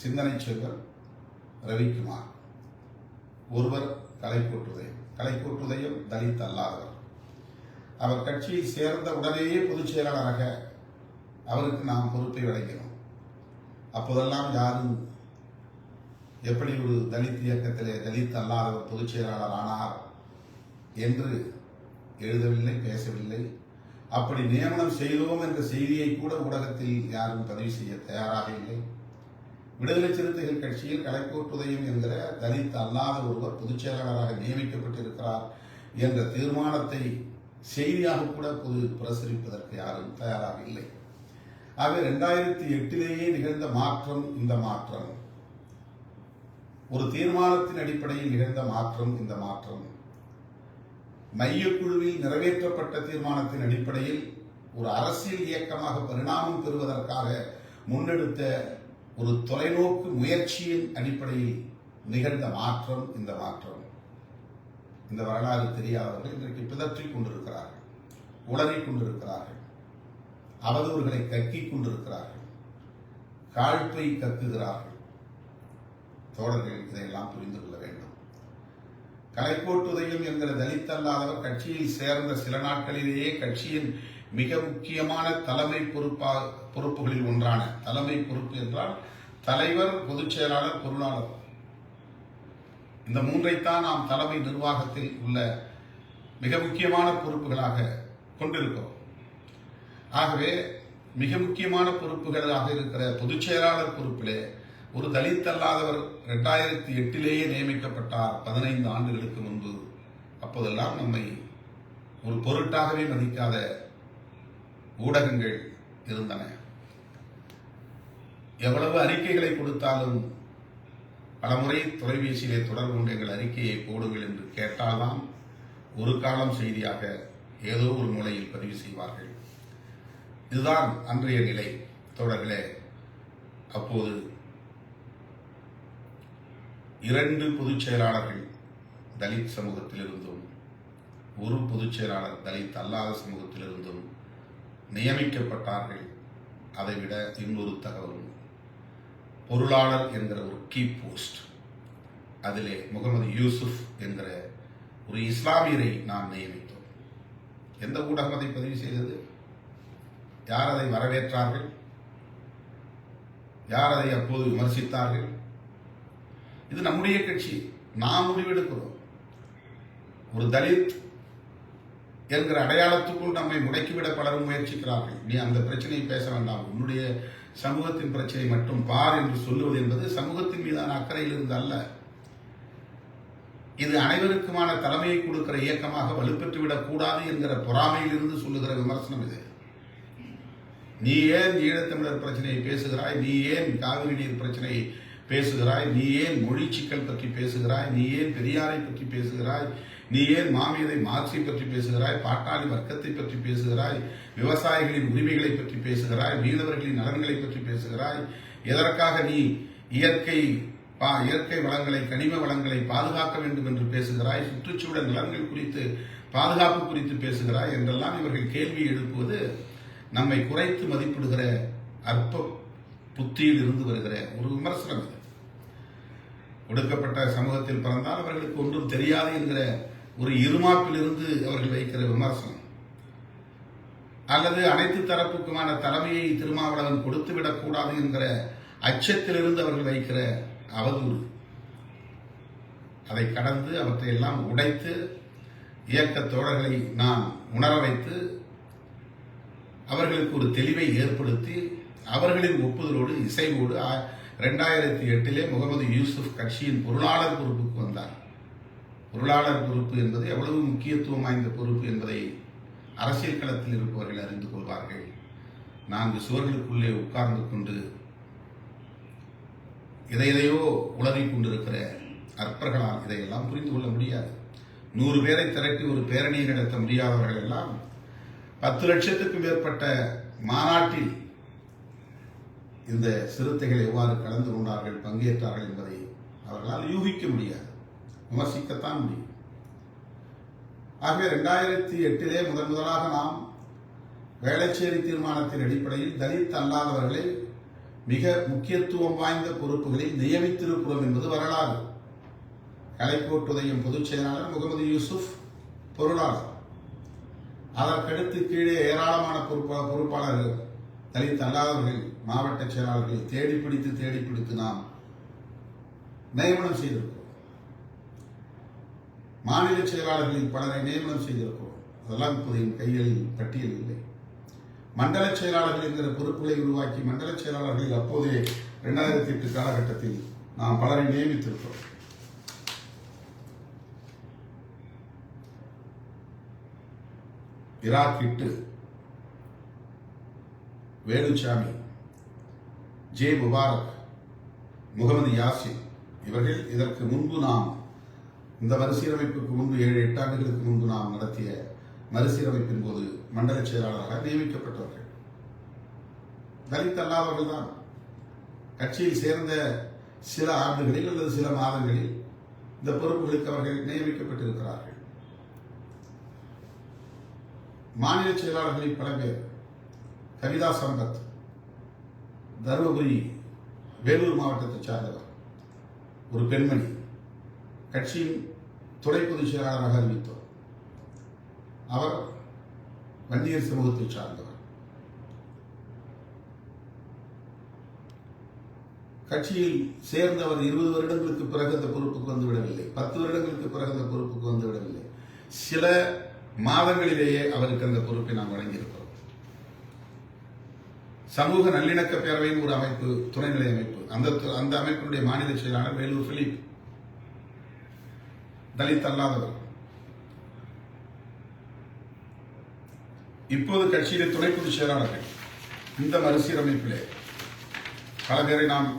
சிந்தனை செல்வர் ரவிக்குமார், ஒருவர் கலைக்கோட்டுதயம் தலித் அல்லாதவர். அவர் கட்சியில் சேர்ந்த உடனேயே பொதுச் செயலாளராக அவருக்கு நாம் பொறுப்பை வழங்கினோம். அப்போதெல்லாம் யாரும் எப்படி ஒரு தலித் இயக்கத்திலே தலித் அல்லாதவர் பொதுச் செயலாளர் ஆனார் என்று எழுதவில்லை, பேசவில்லை. அப்படி நியமனம் செய்தோம் என்ற செய்தியை கூட ஊடகத்தில் யாரும் பதிவு செய்ய தயாராக இல்லை. விடுதலை சிறுத்தைகள் கட்சியில் கலைக்கோட்டுதயம் என்கிற தலித் அல்லாத ஒருவர் பொதுச் செயலாளராக நியமிக்கப்பட்டிருக்கிறார் என்ற தீர்மானத்தை செய்தியாக கூட பிரசுரிப்பதற்கு யாரும் தயாராக இல்லை. ஆகவே 2008 நிகழ்ந்த மாற்றம் இந்த மாற்றம், ஒரு தீர்மானத்தின் அடிப்படையில் நிகழ்ந்த மாற்றம் இந்த மாற்றம், மையக்குழுவில் நிறைவேற்றப்பட்ட தீர்மானத்தின் அடிப்படையில் ஒரு அரசியல் இயக்கமாக பரிணாமம் பெறுவதற்காக முன்னெடுத்த ஒரு தொலைநோக்கு முயற்சியின் அடிப்படையில் நிகழ்ந்த மாற்றம் இந்த மாற்றம். இந்த வரலாறு தெரியாதவர்கள் இன்றைக்கு பிதற்றிக் கொண்டிருக்கிறார்கள், உளறிக் கொண்டிருக்கிறார்கள், அவதூறுகளை கக்கிக் கொண்டிருக்கிறார்கள், காழ்ப்பை கக்குகிறார்கள். தோழர்கள் இதையெல்லாம் புரிந்து கொள்ள வேண்டும். கலைக்கோட்டுதயம் என்கிற தலித் அல்லாதவர் கட்சியில் சேர்ந்த சில நாட்களிலேயே கட்சியின் மிக முக்கியமான தலைமை பொறுப்புகளில் ஒன்றான, தலைமை பொறுப்பு என்றால் தலைவர், பொதுச் செயலாளர், பொருளாளர், இந்த 3ஐத்தான் நாம் தலைமை நிர்வாகத்தில் உள்ள மிக முக்கியமான பொறுப்புகளாக கொண்டிருக்கிறோம். ஆகவே மிக முக்கியமான பொறுப்புகளாக இருக்கிற பொதுச் செயலாளர் பொறுப்பிலே ஒரு தலித் அல்லாதவர் 2008 நியமிக்கப்பட்டார், 15 ஆண்டுகளுக்கு முன்பு. அப்போதெல்லாம் நம்மை ஒரு பொருட்டாகவே மதிக்காத ஊடகங்கள் இருந்தன. எவ்வளவு அறிக்கைகளை கொடுத்தாலும் பலமுறை தொலைபேசியிலே தொடர்பு கொண்டு எங்கள் அறிக்கையை போடுங்கள் என்று கேட்டால்தான் ஒரு காலம் செய்தியாக ஏதோ ஒரு மூலையில் பதிவு செய்வார்கள். இதுதான் அன்றைய நிலை. தோழர்களே, அப்போது 2 பொதுச் செயலாளர்கள் தலித் சமூகத்திலிருந்தும் 1 பொதுச் செயலாளர் தலித் அல்லாத சமூகத்திலிருந்தும் நியமிக்கப்பட்டார்கள். அதைவிட இன்னொரு தகவலும், பொருளாளர் என்கிற ஒரு கீ போஸ்ட், அதிலே முகமது யூசுப் என்கிற ஒரு இஸ்லாமியரை நாம் நியமித்தோம். எந்த ஊடகம் அதை பதிவு செய்தது? யார் அதை வரவேற்றார்கள்? யார் அதை அப்போது விமர்சித்தார்கள்? இது நம்முடைய கட்சி, நாம் முடிவெடுக்கிறோம். ஒரு தலித் என்கிற அடையாளத்துக்குள் நம்மை முடக்கிவிட பலரும் முயற்சிக்கிறார்கள். நீ அந்த பிரச்சனையை பேச வேண்டாம், உன்னுடைய சமூகத்தின் பிரச்சனை மட்டும் பார் என்று சொல்லுவது என்பது சமூகத்தின் மீதான அக்கறையில் இருந்து அல்ல. இது அனைவருக்குமான தலைமையை கொடுக்கிற இயக்கமாக வலுப்பெற்றுவிடக் கூடாது என்கிற பொறாமையில் இருந்து சொல்லுகிற விமர்சனம் இது. நீ ஏன் ஈழத்தமிழர் பிரச்சனையை பேசுகிறாய்? நீ ஏன் காவிரி நீர் பிரச்சனையை பேசுகிறாய்? நீ ஏன் மொழி சிக்கல் பற்றி பேசுகிறாய்? நீ ஏன் பெரியாரை பற்றி பேசுகிறாய்? நீ ஏன் மாமேதை மார்க்ஸை பற்றி பேசுகிறாய்? பாட்டாளி வர்க்கத்தை பற்றி பேசுகிறாய்? விவசாயிகளின் உரிமைகளை பற்றி பேசுகிறாய்? மீனவர்களின் நலன்களை பற்றி பேசுகிறாய்? எதற்காக நீ இயற்கை வளங்களை, கனிம வளங்களை பாதுகாக்க வேண்டும் என்று பேசுகிறாய்? சுற்றுச்சூழல் நலன்கள் குறித்து, பாதுகாப்பு குறித்து பேசுகிறாய் என்றெல்லாம் இவர்கள் கேள்வி எழுப்புவது நம்மை குறைத்து மதிப்பிடுகிற அற்ப புத்தியில் இருந்து வருகிற ஒரு விமர்சனம் இது. ஒடுக்கப்பட்ட சமூகத்தில் பிறந்தால் அவர்களுக்கு ஒன்றும் தெரியாது என்கிற ஒரு இருமாப்பில் இருந்து அவர்கள் வைக்கிற விமர்சனம், அல்லது அனைத்து தரப்புக்குமான தலைமையை திருமாவளவன் கொடுத்துவிடக் கூடாது என்கிற அச்சத்திலிருந்து அவர்கள் வைக்கிற அவதூறு. அதை கடந்து அவற்றை எல்லாம் உடைத்து இயக்க தோழர்களை நான் உணர வைத்து அவர்களுக்கு ஒரு தெளிவை ஏற்படுத்தி அவர்களின் ஒப்புதலோடு இசைவோடு 2008 முகமது யூசுப் கட்சியின் பொருளாளர் பொறுப்புக்கு வந்தார். பொருளாளர் பொறுப்பு என்பது எவ்வளவு முக்கியத்துவம் வாய்ந்த பொறுப்பு என்பதை அரசியல் களத்தில் இருப்பவர்கள் அறிந்து கொள்வார்கள். 4 சுவர்களுக்குள்ளே உட்கார்ந்து கொண்டு எதையோ உளறிக் கொண்டிருக்கிற அற்பர்களால் இதையெல்லாம் புரிந்து கொள்ள முடியாது. 100 பேரை திரட்டி ஒரு பேரணியை நடத்த முடியாதவர்கள் எல்லாம் 10 லட்சத்துக்கும் மேற்பட்ட மாநாட்டில் இந்த சிறுத்தைகள் எவ்வாறு கலந்து கொண்டார்கள், பங்கேற்றார்கள் என்பதை அவர்களால் யூகிக்க முடியாது, விமர்சிக்கத்தான் முடியும். ஆகவே 2008 முதலாக நாம் வேளச்சேரி தீர்மானத்தின் அடிப்படையில் தலித் அல்லாதவர்களை மிக முக்கியத்துவம் வாய்ந்த பொறுப்புகளில் நியமித்திருக்கிறோம் என்பது வரலாறு. கலைக்கோட்டுதயம் பொதுச் செயலாளர், முகமது யூசுப் பொருளாளர். அதற்கடுத்து கீழே ஏராளமான பொறுப்பாளர்கள் தலித் அல்லாதவர்கள், மாவட்ட செயலாளர்களை தேடி பிடித்து நாம் நியமனம் செய்திருக்கிறோம். மாநில செயலாளர்களில் பலரை நியமனம் செய்திருக்கிறோம். அதெல்லாம் இப்போது என் கையில் பட்டியல் இல்லை. மண்டல செயலாளர்கள் என்கிற பொறுப்புகளை உருவாக்கி மண்டல செயலாளர்களில் அப்போதே 2008 காலகட்டத்தில் நாம் பலரை நியமித்திருக்கிறோம். இராக்கிட்டு வேலுச்சாமி, ஜே முபாரக், முகமது யாசின் இவர்கள் இதற்கு முன்பு நாம் இந்த மறுசீரமைப்புக்கு முன்பு 7-8 ஆண்டுகளுக்கு முன்பு நாம் நடத்திய மறுசீரமைப்பின் போது மண்டல செயலாளராக நியமிக்கப்பட்டவர்கள். தலித் அல்லாதவர்கள் தான். கட்சியில் சேர்ந்த சில ஆண்டுகளில் அல்லது சில மாதங்களில் இந்த பொறுப்புகளுக்கு அவர்கள் நியமிக்கப்பட்டிருக்கிறார்கள். மாநில செயலாளர்களில் பல பேர், கவிதா சம்பத் தருமபுரி வேலூர் மாவட்டத்தை சார்ந்தவர், ஒரு பெண்மணி, கட்சியின் துணை பொதுச் செயலாளராக அறிவித்தோர். அவர் வன்னியர் சமூகத்தை சார்ந்தவர். கட்சியில் சேர்ந்தவர் 20 வருடங்களுக்கு பிறகு அந்த பொறுப்புக்கு வந்துவிடவில்லை, 10 வருடங்களுக்கு பிறகு அந்த பொறுப்புக்கு வந்துவிடவில்லை. சில மாதங்களிலேயே அவருக்கு அந்த பொறுப்பை நாம் வழங்கியிருக்கிறோம். சமூக நல்லிணக்க பேரவையின் ஒரு அமைப்பு, துணைநிலை அமைப்பு, அந்த அமைப்பினுடைய மாநில செயலாளர் வேலூர் பிலிப், தலித் அல்லாதவர். இப்போது கட்சியிலே துணை பொதுச் செயலாளர்கள். இந்த மறுசீரமைப்பிலே பல பேரை நாம்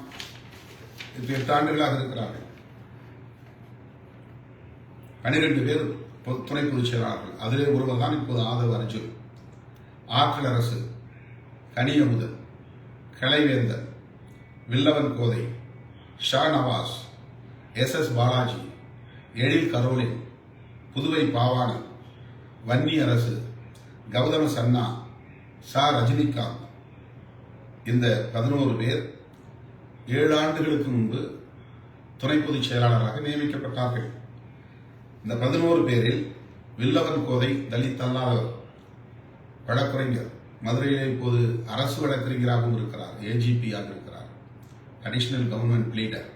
8 ஆண்டுகளாக இருக்கிறார்கள். 12 பேர் துணை பொதுச் செயலாளர்கள். அதிலே ஒருவர் தான் இப்போது ஆதவ் அர்ஜுன். ஆற்றல் அரசு, கனியமுதன், கலைவேந்தன், வில்லவன் கோதை, ஷா நவாஸ், SS பாலாஜி, எழில் கரோலின், புதுவை பாவாணி, வன்னி அரசு, கௌதம சன்னா, சா ரஜினிகாந்த். இந்த 11 பேர் 7 ஆண்டுகளுக்கு முன்பு துணை பொதுச் செயலாளராக நியமிக்கப்பட்டார்கள். இந்த 11 பேரில் வில்லவன் கோதை தலித் அல்லாதவர், வழக்கறிஞர், மதுரையிலே இப்போது அரசு வழக்கறிஞராகவும் இருக்கிறார், ஏஜிபியாக இருக்கிறார், அடிஷனல் கவர்மெண்ட் லீடர்.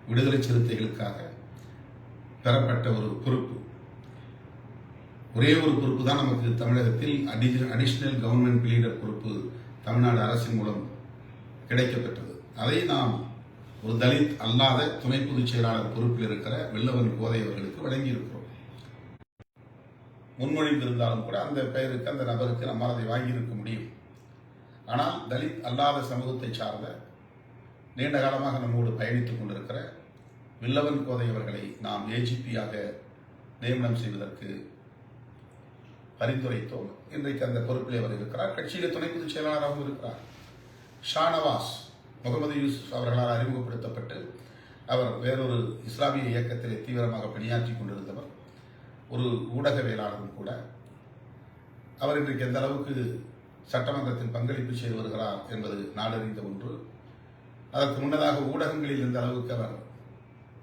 விடுதலை சிறுத்தைகளுக்காக பெறப்பட்ட ஒரு பொறுப்பு, ஒரே ஒரு பொறுப்பு தான் நமக்கு தமிழகத்தில் அடிஷனல் கவர்மெண்ட் லீடர் பொறுப்பு தமிழ்நாடு அரசின் மூலம் கிடைக்கப்பெற்றது. அதை நாம் ஒரு தலித் அல்லாத துணை பொதுச் செயலாளர் பொறுப்பில் இருக்கிற வெள்ளவன் கோதை அவர்களுக்கு வழங்கியிருக்கிறோம். முன்மொழிந்திருந்தாலும் கூட அந்த பெயருக்கு, அந்த நபருக்கு நம்மால் அதை வாங்கியிருக்க முடியும். ஆனால் தலித் அல்லாத சமூகத்தை சார்ந்த நீண்ட காலமாக நம்மோடு பயணித்துக் கொண்டிருக்கிற வெள்ளவன் கோதை அவர்களை நாம் ஏஜிபியாக நியமனம் செய்வதற்கு பரிந்துரைத்தோம். இன்றைக்கு அந்த பொறுப்பில் அவர் இருக்கிறார். கட்சியில துணை பொதுச் செயலாளராகவும் இருக்கிறார். ஷானவாஸ் முகமது யூசுப் அவர்களால் அறிமுகப்படுத்தப்பட்டு அவர் வேறொரு இஸ்லாமிய இயக்கத்திலே தீவிரமாக பணியாற்றி கொண்டிருந்தவர், ஒரு ஊடகவியலாளரும் கூட. அவர் இன்றைக்கு எந்த அளவுக்கு சட்டமன்றத்தில் பங்களிப்பு செய்து வருகிறார் என்பது நாடறிந்த ஒன்று. அதற்கு முன்னதாக ஊடகங்களில் எந்த அளவுக்கு அவர்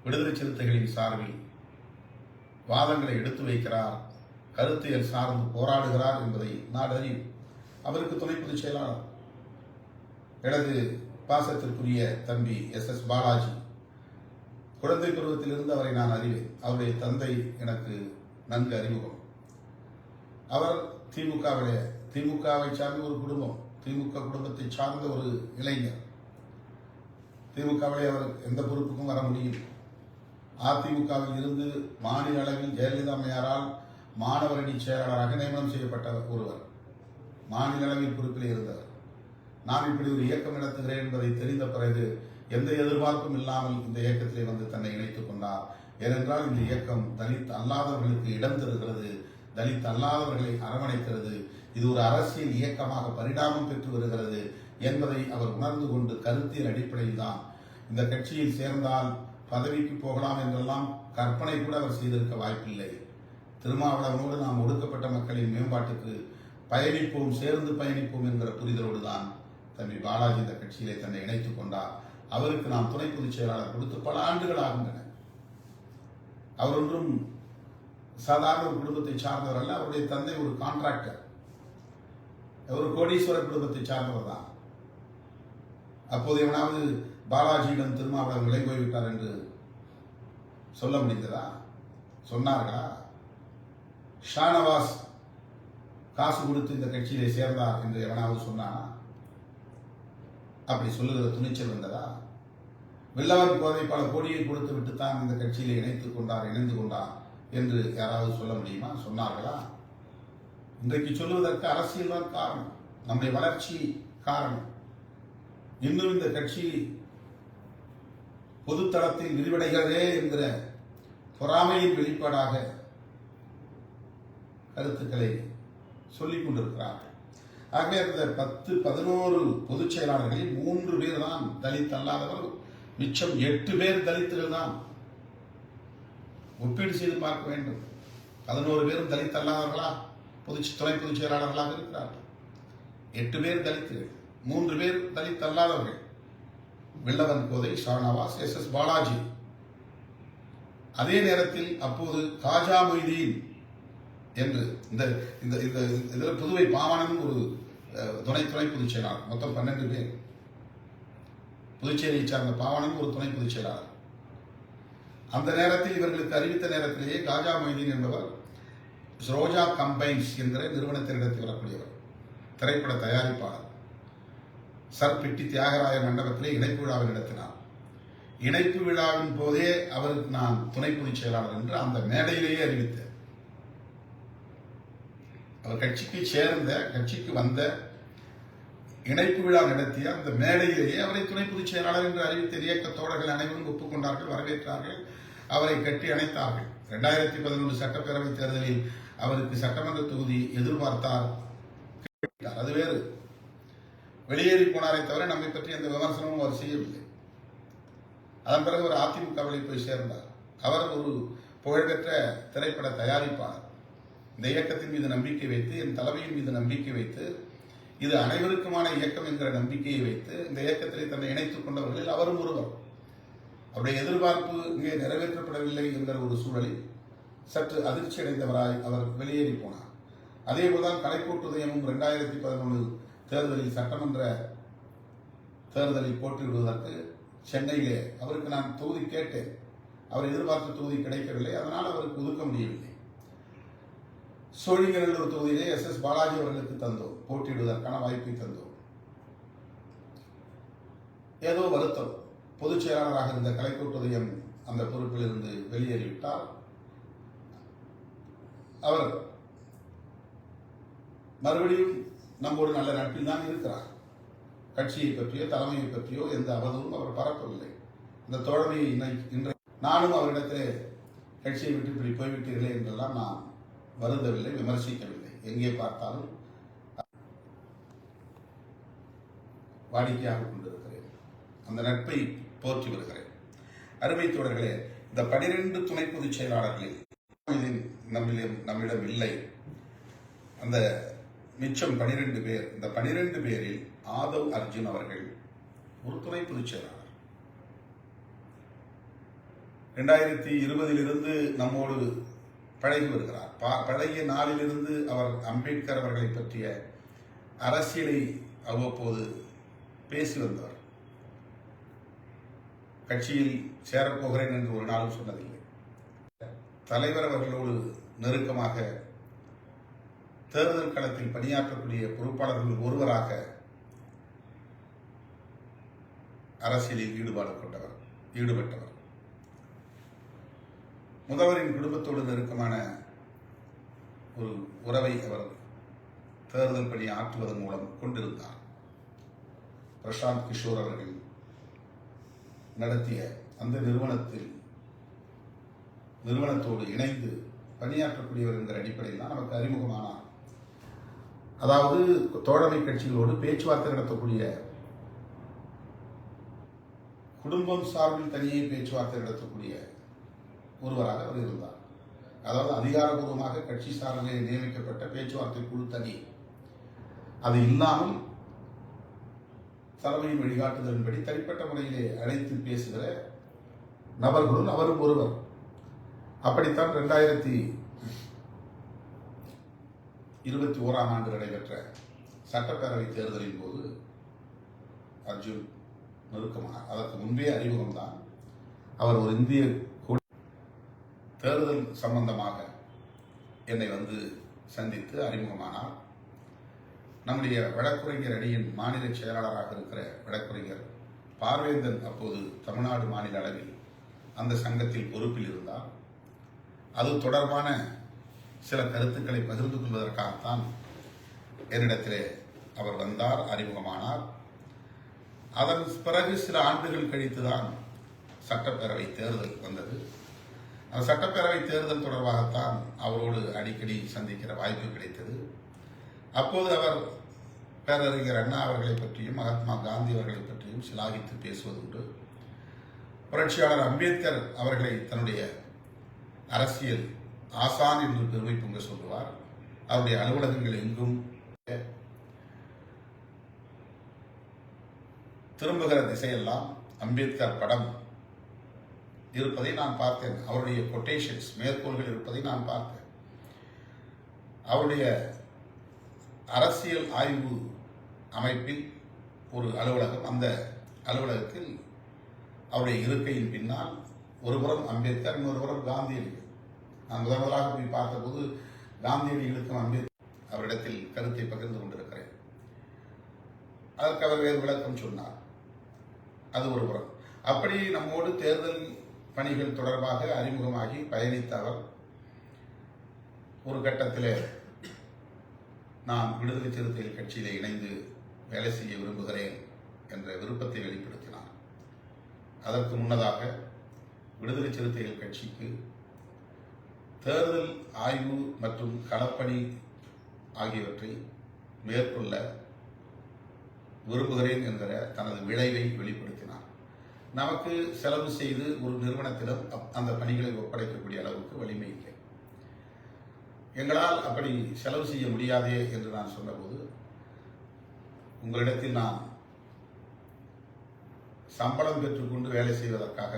விடுதலை சிறுத்தைகளின் சார்பில் வாதங்களை எடுத்து வைக்கிறார், கருத்தியல் சார்ந்து போராடுகிறார் என்பதை நாடறியும். அவருக்கு துணை பொதுச் செயலாளர் எனது பாசத்திற்குரிய தம்பி எஸ் பாலாஜி. குழந்தை பருவத்திலிருந்து அவரை நான் அறிவேன். அவருடைய தந்தை எனக்கு நன்கு அறிமுகம். அவர் திமுகவை சார்ந்த ஒரு குடும்பம், திமுக குடும்பத்தை சார்ந்த ஒரு இளைஞர். திமுகவிலே அவர் எந்த பொறுப்புக்கும் வர முடியும். அதிமுகவில் இருந்து மாநில அளவில் ஜெயலலிதா அம்மையாரால் மாணவர் அணி செயலாளராக நியமனம் செய்யப்பட்ட ஒருவர், மாநில அளவில் பொறுப்பில் இருந்தவர். நான் இப்படி ஒரு இயக்கம் நடத்துகிறேன் என்பதை தெரிந்த பிறகு எந்த எதிர்பார்ப்பும் இல்லாமல் இந்த இயக்கத்திலே வந்து தன்னை இணைத்துக் கொண்டார். ஏனென்றால் இந்த இயக்கம் தலித் அல்லாதவர்களுக்கு இடம் தருகிறது, தலித் அல்லாதவர்களை அரவணைக்கிறது, இது ஒரு அரசியல் இயக்கமாக பரிணாமம் பெற்று வருகிறது என்பதை அவர் உணர்ந்து கொண்டு கருத்தியல் அடிப்படையில் தான் இந்த கட்சியில் சேர்ந்தால் பதவிக்கு போகலாம் என்றெல்லாம் கற்பனை கூட அவர் செய்திருக்க வாய்ப்பில்லை. திருமாவளவனோடு நாம் ஒடுக்கப்பட்ட மக்களின் மேம்பாட்டுக்கு பயணிப்போம், சேர்ந்து பயணிப்போம் என்கிற புரிதலோடு தான் தம்பி பாலாஜி இந்த கட்சியிலே தன்னை இணைத்துக் கொண்டார். அவருக்கு நாம் துணை பொதுச் செயலாளர் கொடுத்து பல ஆண்டுகள் ஆகின்றன. அவர் ஒன்றும் சாதாரண ஒரு குடும்பத்தை சார்ந்தவர் அல்ல. அவருடைய தந்தை ஒரு கான்ட்ராக்டர், ஒரு கோடீஸ்வர குடும்பத்தை சார்ந்தவர் தான். அப்போது எவனாவது பாலாஜியிடம் திருமாவளவன் விலை போய்விட்டார் என்று சொல்ல முடிந்ததா? சொன்னார்களா? ஷானவாஸ் காசு கொடுத்து இந்த கட்சியிலே சேர்ந்தார் என்று எவனாவது சொன்னானா? அப்படி சொல்லுகிற துணிச்சல் வந்ததா? வெள்ளவன் கோதை பல கோடியை கொடுத்து விட்டுத்தான் இந்த கட்சியிலே இணைந்து கொண்டார் என்று யாராவது சொல்ல முடியுமா? சொன்னார்களா? இன்றைக்கு சொல்லுவதற்கு அரசியல் தான் காரணம், நம்முடைய வளர்ச்சி காரணம். இன்னும் இந்த கட்சி பொதுத்தளத்தில் விரிவடைகிறதே என்கிற பொறாமையின் வெளிப்பாடாக கருத்துக்களை சொல்லிக் கொண்டிருக்கிறார்கள். ஆகவே அந்த 10-11 பொதுச் செயலாளர்களில் 3 பேர் தான் தலித் அல்லாதவர்கள், மிச்சம் 8 பேர் தலித்துகள் தான். ஒப்பீடு செய்து பார்க்க வேண்டும். 11 பேரும் தலித் அல்லாதவர்களா, துணை பொதுச் செயலாளர்களாக இருக்கிறார்கள். 8 பேர் தலித்துகள், 3 பேர் தலித் அல்லாதவர்கள். வெள்ளவன் கோதை, ஷானவாஸ், எஸ் பாலாஜி. அதே நேரத்தில் அப்போது காஜா மொய்தீன் என்று இந்த புதுவை பாவாணனும் ஒரு துணை பொதுச் செயலாளர். மொத்தம் 12 பேர். புதுச்சேரியை சார்ந்த பாவாணனும் ஒரு துணை பொதுச் செயலாளர். அந்த நேரத்தில் இவர்களுக்கு அறிவித்த நேரத்திலேயே காஜா மொய்தீன் என்பவர் ரோஜா கம்பைன்ஸ் என்கிற நிறுவனத்தை நடத்தி வரக்கூடியவர், திரைப்பட தயாரிப்பாளர். சர் பிட்டி தியாகராய மண்டபத்திலே இணைப்பு விழாவை நடத்தினார். இணைப்பு விழாவின் போதே அவருக்கு நான் துணை பொதுச் செயலாளர் என்று அந்த மேடையிலேயே அறிவித்தார். அவர் கட்சிக்கு வந்த இணைப்பு விழா நடத்திய அந்த மேடையிலேயே அவரை துணை பொதுச் செயலாளர் என்று அறிவித்த இயக்க தோழர்கள் அனைவரும் ஒப்புக்கொண்டார்கள், வரவேற்றார்கள், அவரை கட்டி அணைத்தார்கள். 2011 சட்டப்பேரவைத் தேர்தலில் அவருக்கு சட்டமன்ற தொகுதி எதிர்பார்த்தார், அது வேறு. வெளியேறி போனாரை தவிர நம்மை பற்றி எந்த விமர்சனமும் அவர் செய்யவில்லை. அதன் பிறகு அவர் அதிமுகவில் போய் சேர்ந்தார். அவர் ஒரு புகழ்பெற்ற திரைப்பட தயாரிப்பாளர். இந்த இயக்கத்தின் மீது நம்பிக்கை வைத்து, என் தலைமையின் மீது நம்பிக்கை வைத்து, இது அனைவருக்குமான இயக்கம் என்கிற நம்பிக்கையை வைத்து இந்த இயக்கத்திலே தன்னை இணைத்துக் கொண்டவர்களில் அவரும் ஒருவர். அவருடைய எதிர்பார்ப்பு இங்கே நிறைவேற்றப்படவில்லை என்கிற ஒரு சூழலில் சற்று அதிர்ச்சி அடைந்தவராய் அவர் வெளியேறி போனார். அதேபோல்தான் கலைக்கூட்டுதயமும் 2011 தேர்தலில் சட்டமன்ற தேர்தலில் போட்டியிடுவதற்கு சென்னையிலே அவருக்கு நான் தொகுதி கேட்டேன். அவர் எதிர்பார்த்த தொகுதி கிடைக்கவில்லை. அதனால் அவருக்கு ஒதுக்க முடியவில்லை. சோழிங்கநல்லூர் தொகுதியிலே எஸ் பாலாஜி அவர்களுக்கு தந்தோம், போட்டியிடுவதற்கான வாய்ப்பை தந்தோம். ஏதோ வருத்தம், பொதுச் செயலாளராக இருந்த கலைக்கூட்டுதயம் அந்த பொறுப்பில் இருந்து வெளியேறிவிட்டார். அவர் மறுபடியும் நம்மோடு நல்ல நட்பில் தான் இருக்கிறார். கட்சியை பற்றியோ தலைமையை பற்றியோ எந்த அவதூறும் அவர் பரப்பவில்லை. இந்த தோழமையை இன்றைக்கு நானும் அவரிடத்திலே கட்சியை விட்டு இப்படி போய்விட்டீர்களே என்றெல்லாம் நான் வருந்தவில்லை, விமர்சிக்கவில்லை. எங்கே பார்த்தாலும் வாடிக்கையாக கொண்டிருக்கிறேன். அந்த நட்பை போற்றி வருகிறேன். அருமை தோழர்களே, இந்த 12 துணை பொதுச் செயலாளர்களில் நம்மிடம் இல்லை. அந்த மிச்சம் 12 பேர். இந்த 12 பேரில் ஆதவ் அர்ஜுன் அவர்கள் ஒரு துணை பொதுச் செயலாளர். 2020 நம்மோடு பழகி வருகிறார். பழகிய நாளிலிருந்து அவர் அம்பேத்கர் அவர்களை பற்றிய அரசியலை அவ்வப்போது பேசி வந்தவர். கட்சியில் சேரப்போகிறேன் என்று ஒரு நாளும் சொன்னதில்லை. தலைவர் அவர்களோடு நெருக்கமாக தேர்தல் களத்தில் பணியாற்றக்கூடிய பொறுப்பாளர்கள் ஒருவராக அரசியலில் ஈடுபட்டவர். முதல்வரின் குடும்பத்தோடு நெருக்கமான ஒரு உறவை அவர் தேர்தல் பணி ஆற்றுவதன் மூலம் கொண்டிருந்தார். பிரசாந்த் கிஷோர் அவர்கள் நடத்திய அந்த நிறுவனத்தோடு இணைந்து பணியாற்றக்கூடியவர் என்கிற அடிப்படையில் தான் நமக்கு அறிமுகமானார். அதாவது தோழமை கட்சிகளோடு பேச்சுவார்த்தை நடத்தக்கூடிய, குடும்பம் சார்பில் தனியே பேச்சுவார்த்தை நடத்தக்கூடிய ஒருவராக அவர் இருந்தார். அதாவது அதிகாரபூர்வமாக கட்சி சார்பில் நியமிக்கப்பட்ட பேச்சுவார்த்தை குழு தனி. அது இல்லாமல் தலைமையின் வழிகாட்டுதலின்படி தனிப்பட்ட முறையிலே அழைத்து பேசுகிற நபர்களும் அவரும் ஒருவர். அப்படித்தான் 2021 ஆண்டு நடைபெற்ற சட்டப்பேரவை தேர்தலின் போது அர்ஜுன் நெருக்கமானார். அதற்கு முன்பே அறிமுகம்தான். அவர் ஒரு இந்திய தேர்தல் சம்பந்தமாக என்னை வந்து சந்தித்து அறிமுகமானார். நம்முடைய வழக்குரைஞர் அணியின் மாநில செயலாளராக இருக்கிற வழக்குரைஞர் பார்வேந்தன் அப்போது தமிழ்நாடு மாநில அளவில் அந்த சங்கத்தில் பொறுப்பில் இருந்தார். அது தொடர்பான சில கருத்துக்களை பகிர்ந்து கொள்வதற்காகத்தான் என்னிடத்திலே அவர் வந்தார், அறிமுகமானார். அதன் பிறகு சில ஆண்டுகள் கழித்துதான் சட்டப்பேரவை தேர்தல் வந்தது. அந்த சட்டப்பேரவை தேர்தல் தொடர்பாகத்தான் அவரோடு அடிக்கடி சந்திக்கிற வாய்ப்பு கிடைத்தது. அப்போது அவர் பேரறிஞர் அண்ணா அவர்களை பற்றியும் மகாத்மா காந்தி அவர்களை பற்றியும் சிலாகித்து பேசுவதுண்டு. புரட்சியாளர் அம்பேத்கர் அவர்களை தன்னுடைய அரசியல் ஆசான் என்று பெருமை பொங்க சொல்லுவார். அவருடைய அலுவலகங்கள் எங்கும் திரும்புகிற திசையெல்லாம் அம்பேத்கர் படம் இருப்பதை நான் பார்த்தேன். அவருடைய கொட்டேஷன்ஸ், மேற்கோள்கள் இருப்பதை நான் பார்த்தேன். அவருடைய அரசியல் ஆய்வு அமைப்பில் ஒரு அலுவலகம், அந்த அலுவலகத்தில் அவருடைய இருக்கையின் பின்னால் ஒருபுறம் அம்பேத்கர், இன்னொருபுறம் காந்தியடிகள். நான் முதலாக போய் பார்த்தபோது காந்தியடிகளுக்கும் அம்பேத்கர் அவரிடத்தில் கருத்தை பகிர்ந்து கொண்டிருக்கிறேன். அதற்கு அவர் வேறு விளக்கம் சொன்னார். அது ஒருபுறம். அப்படி நம்மோடு தேர்தல் பணிகள் தொடர்பாக அறிமுகமாகி பயணித்த அவர் ஒரு கட்டத்திலே நான் விடுதலை சிறுத்தைகள் கட்சியிலே இணைந்து வேலை செய்ய விரும்புகிறேன் என்ற விருப்பத்தை வெளிப்படுத்தினார். அதற்கு முன்னதாக விடுதலை சிறுத்தைகள் கட்சிக்கு தேர்தல் ஆய்வு மற்றும் களப்பணி ஆகியவற்றை மேற்கொள்ள விரும்புகிறேன் என்கிற தனது விளைவை வெளிப்படுத்தினார். நமக்கு செலவு செய்து ஒரு நிறுவனத்திடம் அந்த பணிகளை ஒப்படைக்கக்கூடிய அளவுக்கு வலிமை இல்லை. எங்களால் அப்படி செலவு செய்ய முடியாதே என்று நான் சொன்னபோது, உங்களிடத்தில் நான் சம்பளம் பெற்றுக்கொண்டு வேலை செய்வதற்காக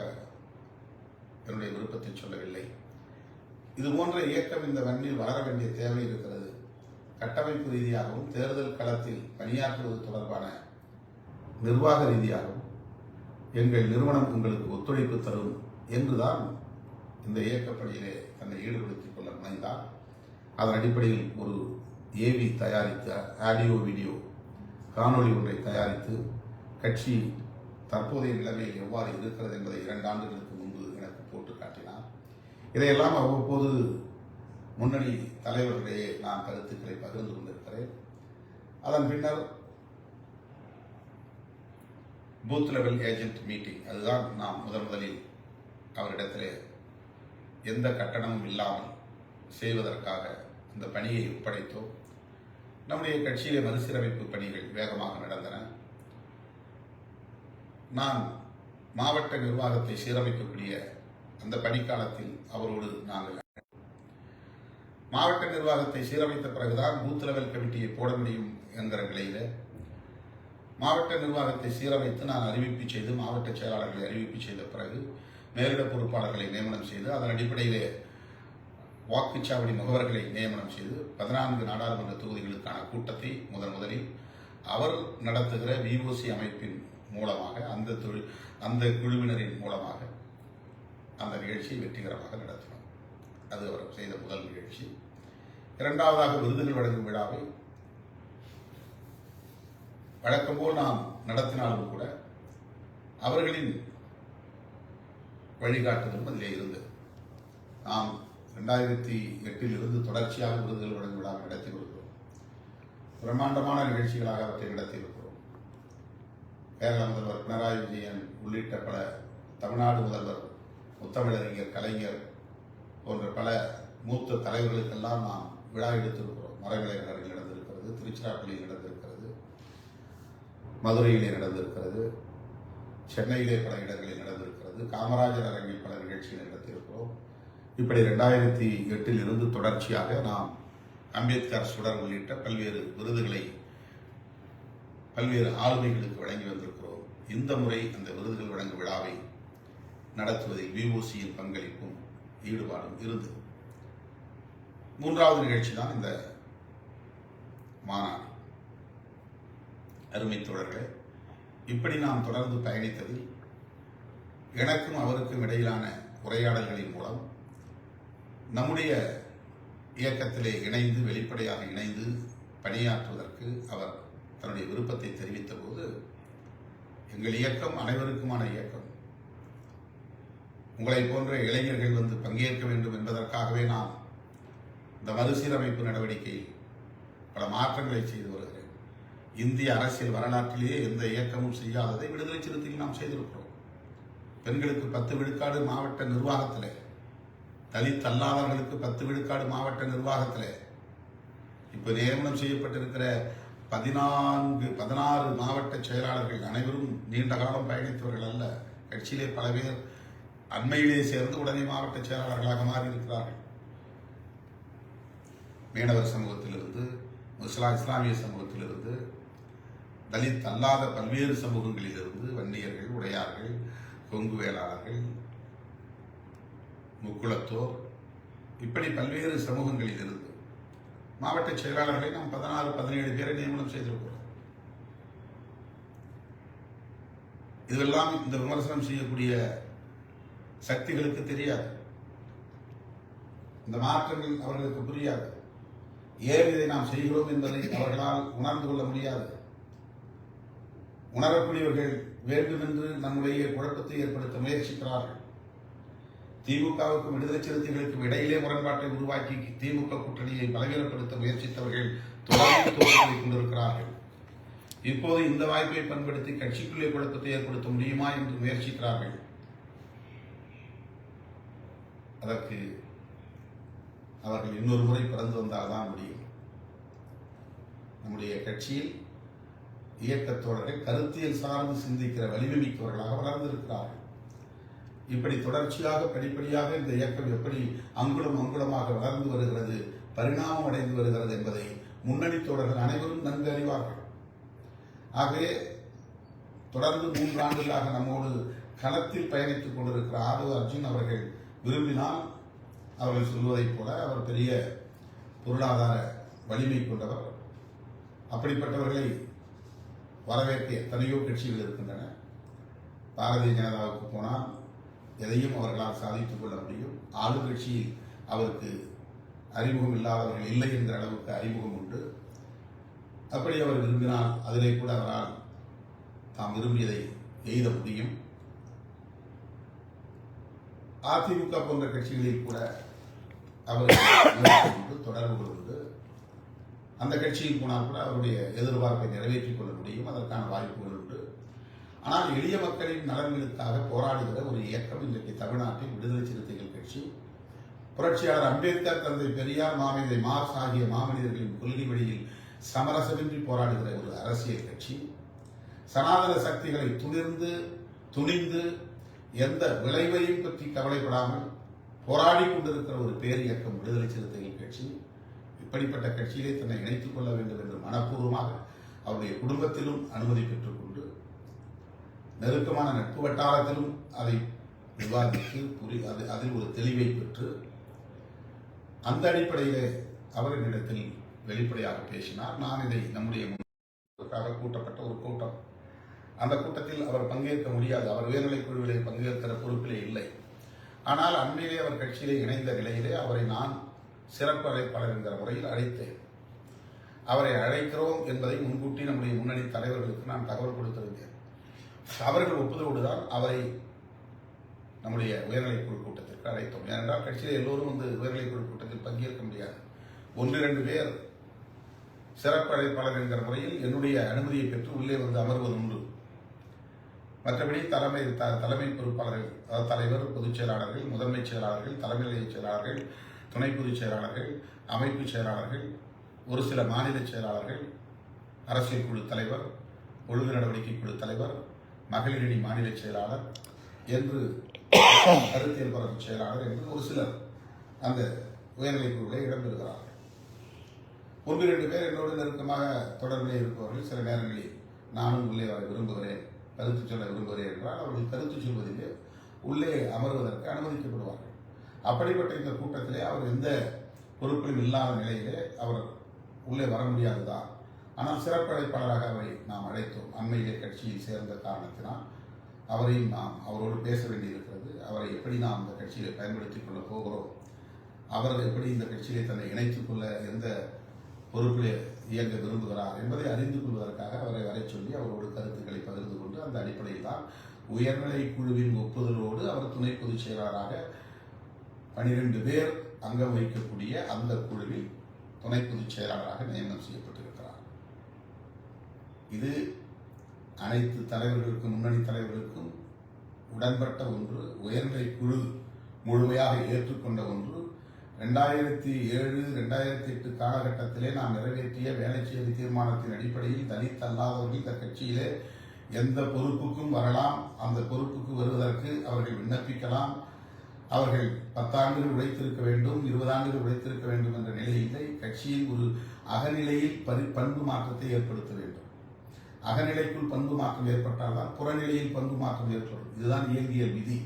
என்னுடைய விருப்பத்தை சொல்லவில்லை. இது போன்ற இயக்கம் இந்த மண்ணில் வளர வேண்டிய தேவை இருக்கிறது. கட்டமைப்பு ரீதியாகவும் தேர்தல் களத்தில் பணியாற்றுவது தொடர்பான நிர்வாக ரீதியாகவும் எங்கள் நிறுவனம் உங்களுக்கு ஒத்துழைப்பு தரும் என்றுதான் இந்த இயக்கப்பணியிலே தன்னை ஈடுபடுத்திக் கொள்ள முனைந்தார். அதன் அடிப்படையில் ஒரு ஏவி தயாரித்த ஆடியோ வீடியோ காணொளி ஒன்றை தயாரித்து கட்சி தற்போதைய நிலைமையில் எவ்வாறு இருக்கிறது என்பதை 2 ஆண்டுகளுக்கு முன்பு எனக்கு போட்டு காட்டினார். இதையெல்லாம் அவ்வப்போது முன்னணி தலைவர்களிடையே நான் கருத்துக்களை பகிர்ந்து கொண்டிருக்கிறேன். அதன் பின்னர் பூத் லெவல் ஏஜென்ட் மீட்டிங், அதுதான் நாம் முதலில் அவரிடத்திலே எந்த கட்டணமும் இல்லாமல் செய்வதற்காக இந்த பணியை ஒப்படைத்தோம். நம்முடைய கட்சியிலே மறுசீரமைப்பு பணிகள் வேகமாக நடந்தன. நான் மாவட்ட நிர்வாகத்தை சீரமைக்கக்கூடிய அந்த பணிக்காலத்தில் அவரோடு நாங்கள் மாவட்ட நிர்வாகத்தை சீரமைத்த பிறகுதான் பூத் லெவல் கமிட்டியை போட முடியும் என்கிற நிலையில் மாவட்ட நிர்வாகத்தை சீரமைத்து நான் அறிவிப்பு செய்து மாவட்ட செயலாளர்களை அறிவிப்பு செய்த பிறகு மேலிட பொறுப்பாளர்களை நியமனம் செய்து அதன் அடிப்படையிலே வாக்குச்சாவடி முகவர்களை நியமனம் செய்து 14 நாடாளுமன்ற தொகுதிகளுக்கான கூட்டத்தை முதலில் அவர் நடத்துகிற விஓசி அமைப்பின் மூலமாக அந்த குழுவினரின் மூலமாக அந்த நிகழ்ச்சியை வெற்றிகரமாக நடத்தினோம். அது அவர் செய்த முதல் நிகழ்ச்சி. இரண்டாவதாக விருதுகள் வழங்கும் விழாவை வழக்கம் போல் நாம் நடத்தினாலும் கூட அவர்களின் வழிகாட்டுதலும் அதிலே இருந்தது. நாம் 2008 இருந்து தொடர்ச்சியாக விருதுகள் வழங்கும் விழா நடத்தி வருகிறோம். பிரம்மாண்டமான நிகழ்ச்சிகளாக அவற்றை நடத்தியிருக்கிறோம். கேரள முதல்வர் பினராயி விஜயன் உள்ளிட்ட பல தமிழ்நாடு முதல்வர் முத்தமிழறிஞர் கலைஞர் போன்ற பல மூத்த தலைவர்களுக்கெல்லாம் நாம் விழா எடுத்திருக்கிறோம். மரவிளையரில் நடந்திருக்கிறது, திருச்சிராப்பள்ளியில் நடந்திருக்கிறது, மதுரையிலே நடந்திருக்கிறது, சென்னையிலே பல இடங்களில் நடந்திருக்கிறது, காமராஜர் அரங்கில் பல நிகழ்ச்சிகளை நடத்தியிருக்கிறோம். இப்படி 2008 இருந்து தொடர்ச்சியாக நாம் அம்பேத்கர் சுடர் உள்ளிட்ட பல்வேறு விருதுகளை பல்வேறு ஆளுமைகளுக்கு வழங்கி வந்திருக்கிறோம். இந்த முறை அந்த விருதுகள் வழங்கும் விழாவை நடத்துவதில் விஓசியின் பங்களிப்பும் ஈடுபாடும் இருந்தது. 3வது நிகழ்ச்சி தான் இந்த மாநாடு. அருமை தோழர்களே, இப்படி நாம் தொடர்ந்து பயணித்ததில் எனக்கும் அவருக்கும் இடையிலான உரையாடல்களின் மூலம் நம்முடைய இயக்கத்திலே இணைந்து வெளிப்படையாக இணைந்து பணியாற்றுவதற்கு அவர் தன்னுடைய விருப்பத்தை தெரிவித்த போது, எங்கள் இயக்கம் அனைவருக்குமான இயக்கம், உங்களை போன்ற இளைஞர்கள் வந்து பங்கேற்க வேண்டும் என்பதற்காகவே நான் இந்த மறுசீரமைப்பு நடவடிக்கையில் பல மாற்றங்களை செய்து வருகிறேன். இந்திய அரசியல் வரலாற்றிலேயே எந்த இயக்கமும் செய்யாததை விடுதலை சிறுத்தையில் நாம் செய்திருக்கிறோம். பெண்களுக்கு 10 விழுக்காடு மாவட்ட நிர்வாகத்திலே, தலித் அல்லாதவர்களுக்கு 10 விழுக்காடு மாவட்ட நிர்வாகத்திலே, இப்ப நியமனம் செய்யப்பட்டிருக்கிற 16 மாவட்ட செயலாளர்கள் அனைவரும் நீண்ட காலம் பயணித்தவர்கள் அல்ல. கட்சியிலே பல பேர் அண்மையிலே சேர்ந்து உடனே மாவட்ட செயலாளர்களாக மாறியிருக்கிறார்கள். மீனவர் சமூகத்திலிருந்து, இஸ்லாமிய சமூகத்திலிருந்து, தலித் அல்லாத பல்வேறு சமூகங்களிலிருந்து, வன்னியர்கள், உடையார்கள், கொங்கு வேளாளர்கள், முக்குளத்தோர், இப்படி பல்வேறு சமூகங்களில் இருந்து மாவட்ட செயலாளர்களை நாம் 16-17 பேரை நியமனம் செய்திருக்கிறோம். இதெல்லாம் இந்த விமர்சனம் செய்யக்கூடிய சக்திகளுக்கு தெரியாது. இந்த மாற்றங்கள் அவர்களுக்கு புரியாது. ஏன் இதை நாம் செய்கிறோம் என்பதை அவர்களால் உணர்ந்து கொள்ள முடியாது. உணரக்கூடியவர்கள் வேண்டுமென்று நம்முடைய குழப்பத்தை ஏற்படுத்த முயற்சிக்கிறார்கள். திமுகவுக்கும் விடுதலை சிறுத்தைகளுக்கும் இடையிலே முரண்பாட்டை உருவாக்கி திமுக கூட்டணியை பலவீனப்படுத்த முயற்சித்தவர்கள் தொடர்ந்து தோல்வியை கொண்டிருக்கிறார்கள். இப்போது இந்த வாய்ப்பை பயன்படுத்தி கட்சிக்குள்ளே குழப்பத்தை ஏற்படுத்த முடியுமா என்று முயற்சிக்கிறார்கள். அதற்கு அவர்கள் இன்னொரு முறை பிறந்து வந்தால்தான் முடியும். நம்முடைய கட்சியில் இயக்கத்தோழர்கள் கருத்தியல் சார்ந்து சிந்திக்கிற வலிமை மிக்கவர்களாக வளர்ந்திருக்கிறார்கள். இப்படி தொடர்ச்சியாக படிப்படியாக இந்த இயக்கம் எப்படி அங்குலமாக வளர்ந்து வருகிறது, பரிணாமம் அடைந்து வருகிறது என்பதை முன்னணி தோழர்கள் அனைவரும் நன்கு அறிவார்கள். ஆகவே தொடர்ந்து 3 ஆண்டுகளாக நம்மோடு களத்தில் பயணித்துக் கொண்டிருக்கிற ஆதவ அர்ஜுன் அவர்கள் விரும்பினால் அவர்கள் சொல்வதைப் போல அவர் பெரிய பொருளாதார வலிமை கொண்டவர். அப்படிப்பட்டவர்களை வரவேற்க எத்தனையோ கட்சிகள் இருக்கின்றன. பாரதிய ஜனதாவுக்கு போனால் எதையும் அவர்களால் சாதித்துக் கொள்ள முடியும். ஆளுங்கட்சியில் அவருக்கு அறிமுகம் இல்லாதவர்கள் இல்லை என்ற அளவுக்கு அறிமுகம் உண்டு. அப்படி அவர் விரும்பினால் அதிலே கூட அவரால் தாம் விரும்பியதை எய்த முடியும். அதிமுக போன்ற கட்சிகளில் கூட அவருக்கு தொடர்புகள் உண்டு. அந்த கட்சியில் போனால் கூட அவருடைய எதிர்பார்ப்பை நிறைவேற்றிக் கொள்ள முடியும். அதற்கான வாய்ப்புகள் உண்டு. ஆனால் எளிய மக்களின் நலன்களுக்காக போராடுகிற ஒரு இயக்கம் இன்றைக்கு தமிழ்நாட்டில் விடுதலை சிறுத்தைகள் கட்சி. புரட்சியாளர் அம்பேத்கர், தந்தை பெரியார், மாமேதை மார்க்ஸ் ஆகிய மாமனிதர்களின் கொள்கை வழியில் சமரசமின்றி போராடுகிற ஒரு அரசியல் கட்சி. சனாதன சக்திகளை துணிந்து எந்த விளைவையும் பற்றி கவலைப்படாமல் போராடி கொண்டிருக்கிற ஒரு பேர் இயக்கம் விடுதலை சிறுத்தைகள் கட்சி. இப்படிப்பட்ட கட்சியிலே தன்னை இணைத்துக் கொள்ள வேண்டும் என்று மனப்பூர்வமாக அவருடைய குடும்பத்திலும் அனுமதி பெற்றுக் கொண்டு நெருக்கமான நட்பு வட்டாரத்திலும் அதை விவாதித்து அதில் ஒரு தெளிவை பெற்று அந்த அடிப்படையிலே அவர் என்னிடத்தில் வெளிப்படையாக பேசினார். நான் இதை நம்முடைய கூட்டப்பட்ட ஒரு கூட்டம், அந்த கூட்டத்தில் அவர் பங்கேற்க முடியாது. அவர் உயர்நிலைக் குழுவிலே பங்கேற்கிற பொறுப்பிலே இல்லை. ஆனால் அண்மையிலே அவர் கட்சியிலே இணைந்த நிலையிலே அவரை நான் சிறப்பு அழைப்பாளர் என்கிற முறையில் அழைத்தேன். அவரை அழைக்கிறோம் என்பதை முன்கூட்டி நம்முடைய முன்னணி தலைவர்களுக்கு நான் தகவல் கொடுத்திருந்தேன். அவர்கள் ஒப்புதலோடுதான் அவரை நம்முடைய உயர்நிலைக் குழு கூட்டத்திற்கு அழைத்தோம். ஏனென்றால் கட்சியில் எல்லோரும் உயர்நிலைக் குழு கூட்டத்தில் பங்கேற்க முடியாது. 1-2 பேர் சிறப்பு அழைப்பாளர் என்கிற முறையில் என்னுடைய அனுமதியை பெற்று உள்ளே அமர்வது உண்டு. மற்றபடி தலைமை பொறுப்பாளர்கள், அதாவது தலைவர், பொதுச் செயலாளர்கள், முதன்மைச் செயலாளர்கள், தலைமை நிலைய செயலாளர்கள், துணை பொதுச் செயலாளர்கள், அமைப்பு செயலாளர்கள், ஒரு சில மாநில செயலாளர்கள், அரசியல் குழு தலைவர், ஒழுங்கு நடவடிக்கை குழு தலைவர், மகளிரணி மாநில செயலாளர் என்று கருத்தியல் பரப்பு செயலாளர் என்று ஒரு சிலர் அந்த உயர்நிலைக் குழுவில் இடம்பெறுகிறார்கள். 1-2 பேர் என்னோடு நெருக்கமாக தொடர்பிலே இருப்பவர்கள் சில நேரங்களில் நானும் உள்ளே வர விரும்புகிறேன், கருத்து சொல்ல விரும்புகிறேன் என்றால் அவர்கள் கருத்து சொல்வதிலே உள்ளே அமர்வதற்கு அனுமதிக்கப்படுவார்கள். அப்படிப்பட்ட இந்த கூட்டத்திலே அவர் எந்த பொறுப்பிலும் இல்லாத நிலையிலே அவர் உள்ளே வர முடியாதுதான். ஆனால் சிறப்பு அழைப்பாளராக அவரை நாம் அழைத்தோம். அண்மையிலே கட்சியில் சேர்ந்த காரணத்தினால் அவரையும் நாம் அவரோடு பேச வேண்டியிருக்கிறது. அவரை எப்படி நாம் இந்த கட்சியிலே பயன்படுத்திக் கொள்ள போகிறோம், அவர் எப்படி இந்த கட்சியிலே தன்னை இணைத்துக் கொள்ள எந்த பொறுப்பிலே இயங்க விரும்புகிறார் என்பதை அறிந்து கொள்வதற்காக அவரை வரை சொல்லி அவரோடு கருத்துக்களை பகிர்ந்து கொண்டு அந்த அடிப்படையில் தான் உயர்நிலை குழுவின் ஒப்புதலோடு அவர் துணை பொதுச் செயலாளராக 12 பேர் அங்கம் வகிக்கக்கூடிய அந்த குழுவில் துணை பொதுச் செயலாளராக நியமனம் செய்யப்பட்டிருக்கிறார். இது அனைத்து தலைவர்களுக்கும், முன்னணி தலைவர்களுக்கும் உடன்பட்ட ஒன்று, உயர்நிலை குழு முழுமையாக ஏற்றுக்கொண்ட ஒன்று. 2007-2008 காலகட்டத்திலே நாம் நிறைவேற்றிய வேலைச்சேரி தீர்மானத்தின் அடிப்படையில் தலித் அல்லாதவர்கள் இந்த கட்சியிலே எந்த பொறுப்புக்கும் வரலாம். அந்த பொறுப்புக்கு வருவதற்கு அவர்கள் விண்ணப்பிக்கலாம். அவர்கள் 10 ஆண்டுகள் உழைத்திருக்க வேண்டும், 20 ஆண்டுகள் உழைத்திருக்க வேண்டும் என்ற நிலையிலே கட்சியில் ஒரு அகநிலையில் பண்பு மாற்றத்தை ஏற்படுத்த வேண்டும். அகநிலைக்குள் பண்பு மாற்றம் ஏற்பட்டால்தான் புறநிலையில் பண்பு மாற்றம் ஏற்படும். இதுதான் இயற்பியல் விதி.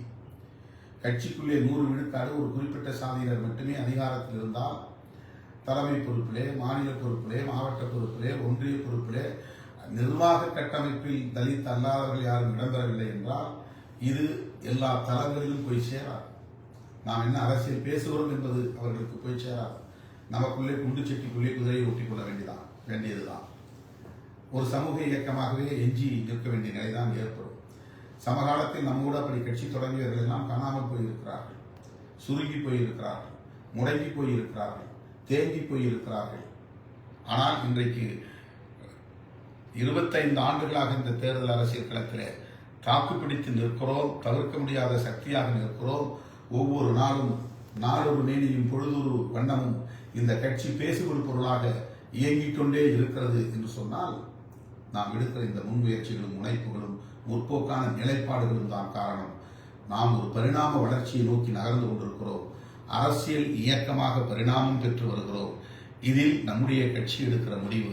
கட்சிக்குள்ளே 100 விழுக்காடு ஒரு குறிப்பிட்ட சாதியினர் மட்டுமே அதிகாரத்தில் இருந்தால் தலைமை பொறுப்பிலே, மாநில பொறுப்பிலே, மாவட்ட பொறுப்பிலே, ஒன்றிய பொறுப்பிலே, நிர்வாக கட்டமைப்பில் தலித் அல்லாதவர்கள் யாரும் இடம்பெறவில்லை என்றால் இது எல்லா தளங்களிலும் போய் சேராது. நாம் என்ன அரசியல் பேசுகிறோம் என்பது அவர்களுக்கு போய் சேராது. நமக்குள்ளே குண்டு செட்டிக்குள்ளே குதிரையை ஒட்டிக் கொள்ள வேண்டியதுதான். ஒரு சமூக இயக்கமாகவே எஞ்சி நிற்க வேண்டிய நிலைதான் ஏற்படும். சமகாலத்தில் நம்மோடு அப்படி கட்சி தொடங்கியவர்கள் எல்லாம் காணாமல் போயிருக்கிறார்கள், சுருங்கி போயிருக்கிறார்கள், முடங்கி போயிருக்கிறார்கள், தேங்கி போயிருக்கிறார்கள். ஆனால் இன்றைக்கு 25 ஆண்டுகளாக இந்த தேர்தல் அரசியல் களத்திலே தாக்குப்பிடித்து நிற்கிறோம். தவிர்க்க முடியாத சக்தியாக நிற்கிறோம். ஒவ்வொரு நாளும் நாளொரு மேனியும் பொழுதொரு வண்ணமும் இந்த கட்சி பேசுபொருள் பொருளாக இயங்கிக் கொண்டே இருக்கிறது என்று சொன்னால் நாம் எடுக்கிற இந்த முன்முயற்சிகளும் முனைப்புகளும் முற்போக்கான நிலைப்பாடுகளும் தான் காரணம். நாம் ஒரு பரிணாம வளர்ச்சியை நோக்கி நகர்ந்து கொண்டிருக்கிறோம். அரசியல் இயக்கமாக பரிணாமம் பெற்று வருகிறோம். இதில் நம்முடைய கட்சி எடுக்கிற முடிவு,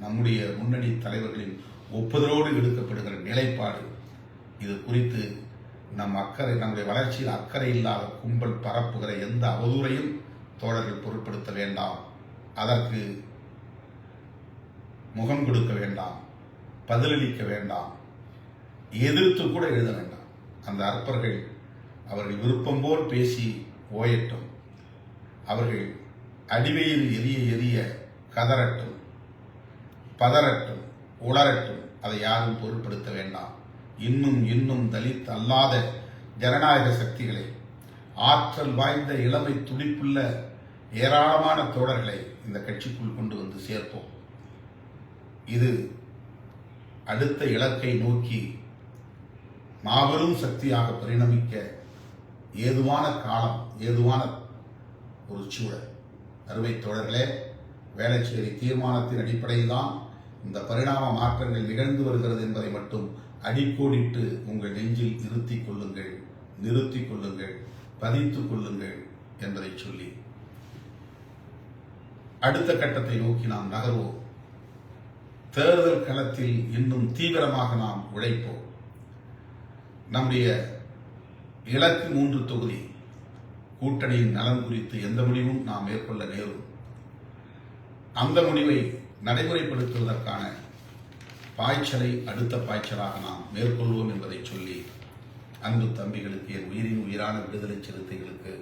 நம்முடைய முன்னணி தலைவர்களின் ஒப்புதலோடு எடுக்கப்படுகிற நிலைப்பாடு, இது குறித்து நம்முடைய வளர்ச்சியில் அக்கறை இல்லாத கும்பல் பரப்புகிற எந்த அவதூறையும் தோழர்கள் பொருட்படுத்த வேண்டாம். அதற்கு முகம் கொடுக்க வேண்டாம், பதிலளிக்க வேண்டாம், எதிர்த்து கூட எழுத வேண்டாம். அந்த அற்பர்கள் அவர்கள் விருப்பம் போல் பேசி ஓயட்டும். அவர்கள் அடிவெயில் எரிய எரிய கதறட்டும், பதறட்டும், உளரட்டும். அதை யாரும் பொருட்படுத்த வேண்டாம். இன்னும் தலித் அல்லாத ஜனநாயக சக்திகளை, ஆற்றல் வாய்ந்த இளமை துடிப்புள்ள ஏராளமான தோழர்களை இந்த கட்சிக்குள் கொண்டு வந்து சேர்ப்போம். இது அடுத்த இலக்கை நோக்கி மாபெரும் சக்தியாக பரிணமிக்க ஏதுவான காலம், ஏதுவான ஒரு சூழல். அருமை தோழர்களே, வேளச்சேரி தீர்மானத்தின் அடிப்படையில் தான் இந்த பரிணாம மாற்றங்கள் நிகழ்ந்து வருகிறது என்பதை மட்டும் அடிக்கோடிட்டு உங்கள் நெஞ்சில் நிறுத்திக் கொள்ளுங்கள், பதித்துக் கொள்ளுங்கள் என்பதை சொல்லி அடுத்த கட்டத்தை நோக்கி நாம் நகர்வோம். தேர்தல் களத்தில் இன்னும் தீவிரமாக நாம் உழைப்போம். நம்முடைய இலக்கு 3 தொகுதி கூட்டணியின் நலன் குறித்து எந்த முடிவும் நாம் மேற்கொள்ள நேரும். அந்த முடிவை நடைமுறைப்படுத்துவதற்கான பாய்ச்சலை அடுத்த பாய்ச்சலாக நாம் மேற்கொள்வோம் என்பதை சொல்லி, அன்பு தம்பிகளுக்கு, என் உயிரின் உயிரான விடுதலை சிறுத்தைகளுக்கு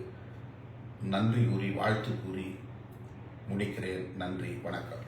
நன்றி கூறி, வாழ்த்து கூறி முடிக்கிறேன். நன்றி, வணக்கம்.